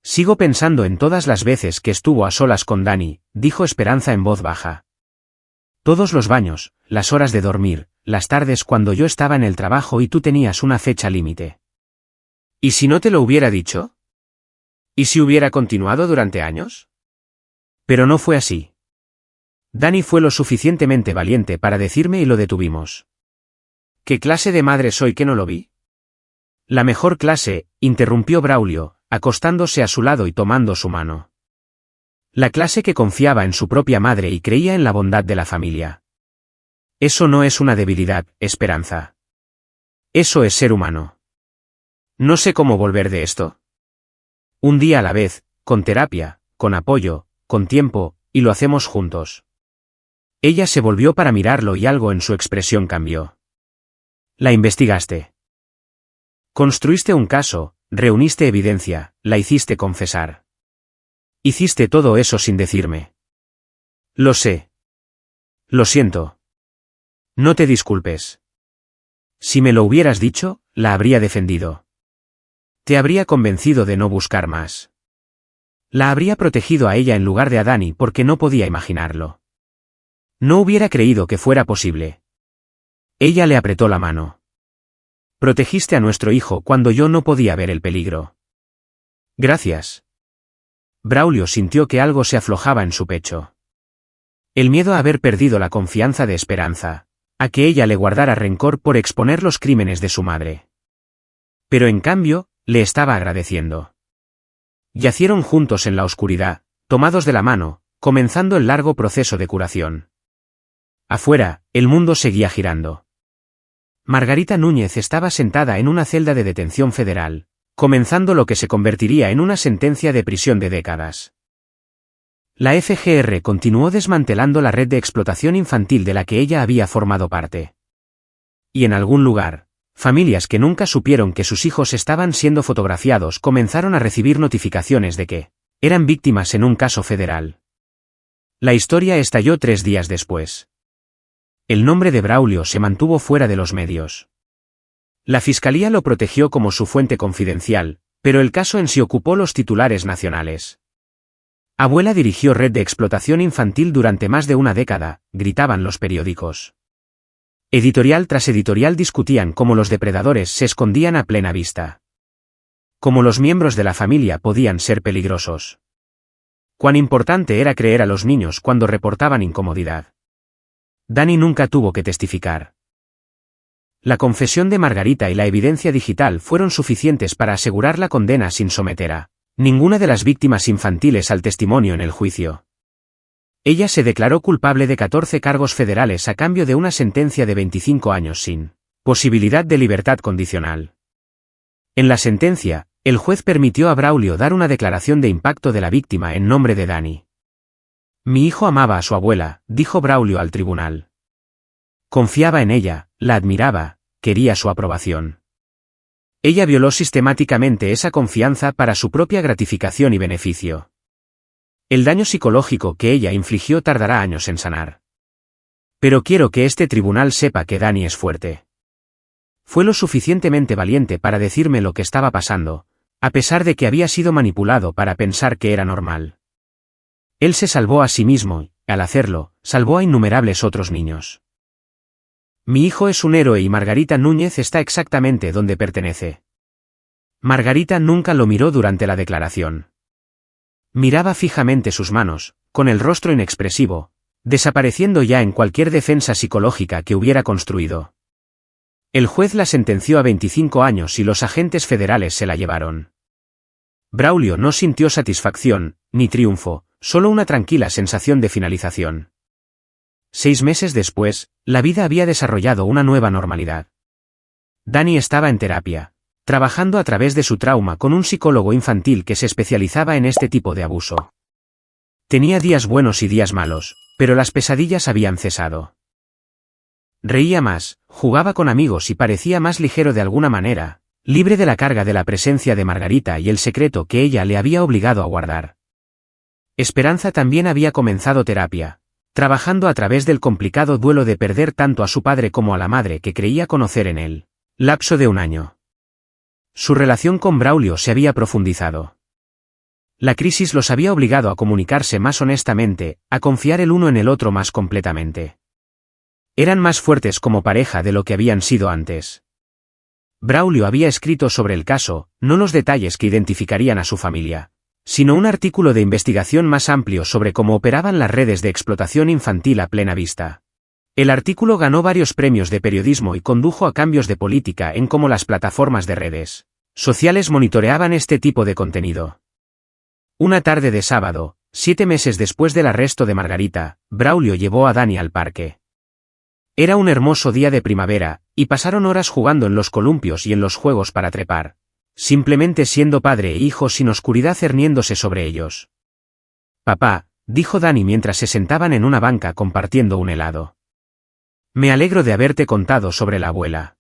Sigo pensando en todas las veces que estuvo a solas con Danny, dijo Esperanza en voz baja. Todos los baños, las horas de dormir, las tardes cuando yo estaba en el trabajo y tú tenías una fecha límite. ¿Y si no te lo hubiera dicho? ¿Y si hubiera continuado durante años? Pero no fue así. Danny fue lo suficientemente valiente para decirme y lo detuvimos. ¿Qué clase de madre soy que no lo vi? La mejor clase, interrumpió Braulio, acostándose a su lado y tomando su mano. La clase que confiaba en su propia madre y creía en la bondad de la familia. Eso no es una debilidad, Esperanza. Eso es ser humano. No sé cómo volver de esto. Un día a la vez, con terapia, con apoyo, con tiempo, y lo hacemos juntos. Ella se volvió para mirarlo y algo en su expresión cambió. La investigaste. Construiste un caso, reuniste evidencia, la hiciste confesar. Hiciste todo eso sin decirme. Lo sé. Lo siento. No te disculpes. Si me lo hubieras dicho, la habría defendido. Te habría convencido de no buscar más. La habría protegido a ella en lugar de a Danny porque no podía imaginarlo. No hubiera creído que fuera posible. Ella le apretó la mano. Protegiste a nuestro hijo cuando yo no podía ver el peligro. Gracias. Braulio sintió que algo se aflojaba en su pecho. El miedo a haber perdido la confianza de Esperanza, a que ella le guardara rencor por exponer los crímenes de su madre. Pero en cambio, le estaba agradeciendo. Yacieron juntos en la oscuridad, tomados de la mano, comenzando el largo proceso de curación. Afuera, el mundo seguía girando. Margarita Núñez estaba sentada en una celda de detención federal, comenzando lo que se convertiría en una sentencia de prisión de décadas. La FGR continuó desmantelando la red de explotación infantil de la que ella había formado parte. Y en algún lugar, familias que nunca supieron que sus hijos estaban siendo fotografiados comenzaron a recibir notificaciones de que eran víctimas en un caso federal. La historia estalló 3 días después. El nombre de Braulio se mantuvo fuera de los medios. La fiscalía lo protegió como su fuente confidencial, pero el caso en sí ocupó los titulares nacionales. Abuela dirigió red de explotación infantil durante más de una década, gritaban los periódicos. Editorial tras editorial discutían cómo los depredadores se escondían a plena vista. Cómo los miembros de la familia podían ser peligrosos. Cuán importante era creer a los niños cuando reportaban incomodidad. Danny nunca tuvo que testificar. La confesión de Margarita y la evidencia digital fueron suficientes para asegurar la condena sin someter a ninguna de las víctimas infantiles al testimonio en el juicio. Ella se declaró culpable de 14 cargos federales a cambio de una sentencia de 25 años sin posibilidad de libertad condicional. En la sentencia, el juez permitió a Braulio dar una declaración de impacto de la víctima en nombre de Danny. Mi hijo amaba a su abuela, dijo Braulio al tribunal. Confiaba en ella, la admiraba, quería su aprobación. Ella violó sistemáticamente esa confianza para su propia gratificación y beneficio. El daño psicológico que ella infligió tardará años en sanar. Pero quiero que este tribunal sepa que Dani es fuerte. Fue lo suficientemente valiente para decirme lo que estaba pasando, a pesar de que había sido manipulado para pensar que era normal. Él se salvó a sí mismo y, al hacerlo, salvó a innumerables otros niños. Mi hijo es un héroe y Margarita Núñez está exactamente donde pertenece. Margarita nunca lo miró durante la declaración. Miraba fijamente sus manos, con el rostro inexpresivo, desapareciendo ya en cualquier defensa psicológica que hubiera construido. El juez la sentenció a 25 años y los agentes federales se la llevaron. Braulio no sintió satisfacción, ni triunfo, solo una tranquila sensación de finalización. 6 meses después, la vida había desarrollado una nueva normalidad. Dani estaba en terapia, trabajando a través de su trauma con un psicólogo infantil que se especializaba en este tipo de abuso. Tenía días buenos y días malos, pero las pesadillas habían cesado. Reía más, jugaba con amigos y parecía más ligero de alguna manera, libre de la carga de la presencia de Margarita y el secreto que ella le había obligado a guardar. Esperanza también había comenzado terapia, trabajando a través del complicado duelo de perder tanto a su padre como a la madre que creía conocer en él, lapso de 1 año. Su relación con Braulio se había profundizado. La crisis los había obligado a comunicarse más honestamente, a confiar el uno en el otro más completamente. Eran más fuertes como pareja de lo que habían sido antes. Braulio había escrito sobre el caso, no los detalles que identificarían a su familia, sino un artículo de investigación más amplio sobre cómo operaban las redes de explotación infantil a plena vista. El artículo ganó varios premios de periodismo y condujo a cambios de política en cómo las plataformas de redes sociales monitoreaban este tipo de contenido. Una tarde de sábado, 7 meses después del arresto de Margarita, Braulio llevó a Dani al parque. Era un hermoso día de primavera, y pasaron horas jugando en los columpios y en los juegos para trepar, simplemente siendo padre e hijo sin oscuridad cerniéndose sobre ellos. Papá, dijo Dani mientras se sentaban en una banca compartiendo un helado. Me alegro de haberte contado sobre la abuela.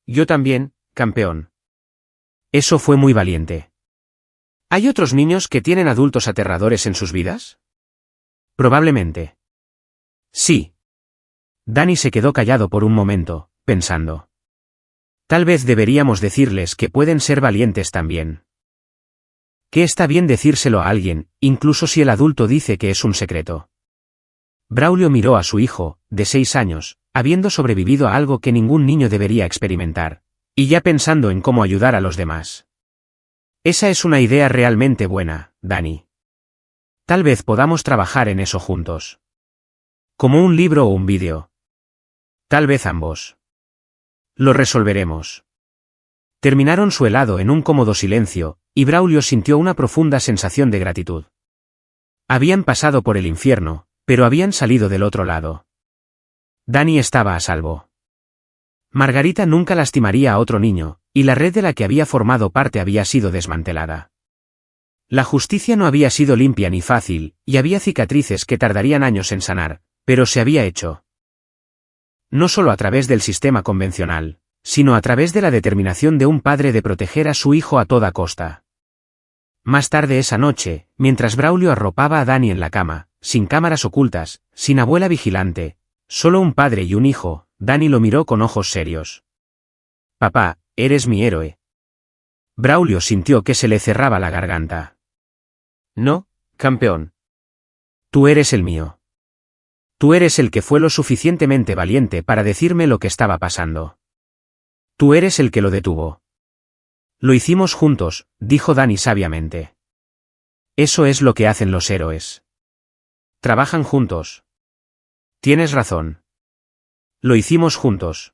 Yo también, campeón. Eso fue muy valiente. ¿Hay otros niños que tienen adultos aterradores en sus vidas? Probablemente. Sí. Dani se quedó callado por un momento, pensando. Tal vez deberíamos decirles que pueden ser valientes también. Que está bien decírselo a alguien, incluso si el adulto dice que es un secreto. Braulio miró a su hijo, de 6 años, habiendo sobrevivido a algo que ningún niño debería experimentar, y ya pensando en cómo ayudar a los demás. Esa es una idea realmente buena, Dani. Tal vez podamos trabajar en eso juntos. Como un libro o un vídeo. Tal vez ambos. Lo resolveremos. Terminaron su helado en un cómodo silencio, y Braulio sintió una profunda sensación de gratitud. Habían pasado por el infierno, pero habían salido del otro lado. Dani estaba a salvo. Margarita nunca lastimaría a otro niño, y la red de la que había formado parte había sido desmantelada. La justicia no había sido limpia ni fácil, y había cicatrices que tardarían años en sanar, pero se había hecho. No solo a través del sistema convencional, sino a través de la determinación de un padre de proteger a su hijo a toda costa. Más tarde esa noche, mientras Braulio arropaba a Dani en la cama, sin cámaras ocultas, sin abuela vigilante, solo un padre y un hijo, Dani lo miró con ojos serios. Papá, eres mi héroe. Braulio sintió que se le cerraba la garganta. No, campeón. Tú eres el mío. Tú eres el que fue lo suficientemente valiente para decirme lo que estaba pasando. Tú eres el que lo detuvo. Lo hicimos juntos, dijo Dani sabiamente. Eso es lo que hacen los héroes. Trabajan juntos. Tienes razón. Lo hicimos juntos.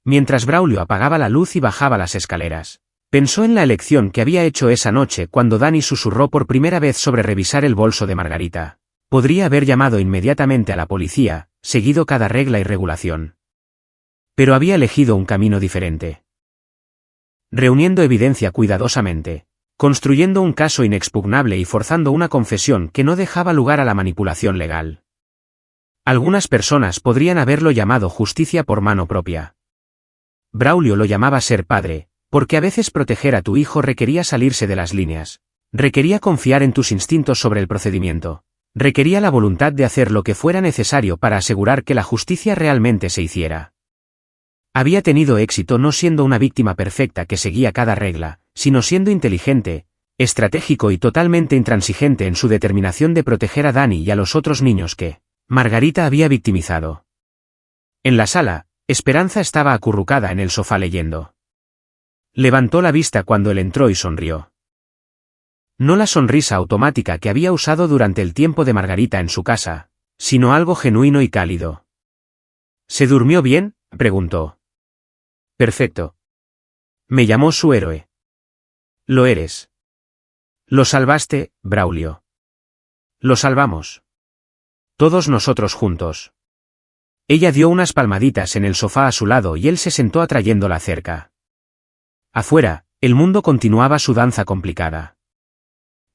Mientras Braulio apagaba la luz y bajaba las escaleras, pensó en la elección que había hecho esa noche cuando Dani susurró por primera vez sobre revisar el bolso de Margarita. Podría haber llamado inmediatamente a la policía, seguido cada regla y regulación. Pero había elegido un camino diferente. Reuniendo evidencia cuidadosamente, construyendo un caso inexpugnable y forzando una confesión que no dejaba lugar a la manipulación legal. Algunas personas podrían haberlo llamado justicia por mano propia. Braulio lo llamaba ser padre, porque a veces proteger a tu hijo requería salirse de las líneas, Requería confiar en tus instintos sobre el procedimiento. Requería la voluntad de hacer lo que fuera necesario para asegurar que la justicia realmente se hiciera. Había tenido éxito no siendo una víctima perfecta que seguía cada regla, sino siendo inteligente, estratégico y totalmente intransigente en su determinación de proteger a Dani y a los otros niños que Margarita había victimizado. En la sala, Esperanza estaba acurrucada en el sofá leyendo. Levantó la vista cuando él entró y sonrió. No la sonrisa automática que había usado durante el tiempo de Margarita en su casa, sino algo genuino y cálido. ¿Se durmió bien?, preguntó. Perfecto. Me llamó su héroe. Lo eres. Lo salvaste, Braulio. Lo salvamos. Todos nosotros juntos. Ella dio unas palmaditas en el sofá a su lado y él se sentó atrayéndola cerca. Afuera, el mundo continuaba su danza complicada.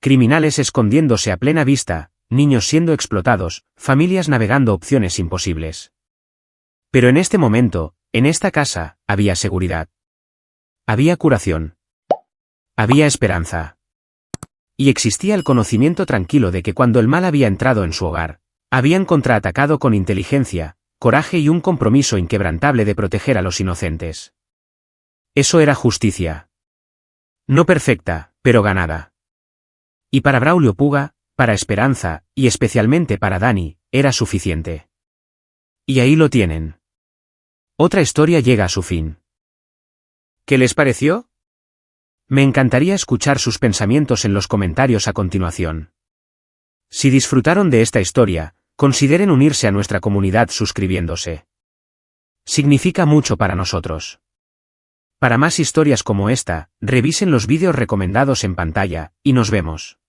Criminales escondiéndose a plena vista, niños siendo explotados, familias navegando opciones imposibles. Pero en este momento, en esta casa, había seguridad. Había curación. Había esperanza. Y existía el conocimiento tranquilo de que cuando el mal había entrado en su hogar, habían contraatacado con inteligencia, coraje y un compromiso inquebrantable de proteger a los inocentes. Eso era justicia. No perfecta, pero ganada. Y para Braulio Puga, para Esperanza, y especialmente para Dani, era suficiente. Y ahí lo tienen. Otra historia llega a su fin. ¿Qué les pareció? Me encantaría escuchar sus pensamientos en los comentarios a continuación. Si disfrutaron de esta historia, consideren unirse a nuestra comunidad suscribiéndose. Significa mucho para nosotros. Para más historias como esta, revisen los vídeos recomendados en pantalla, y nos vemos.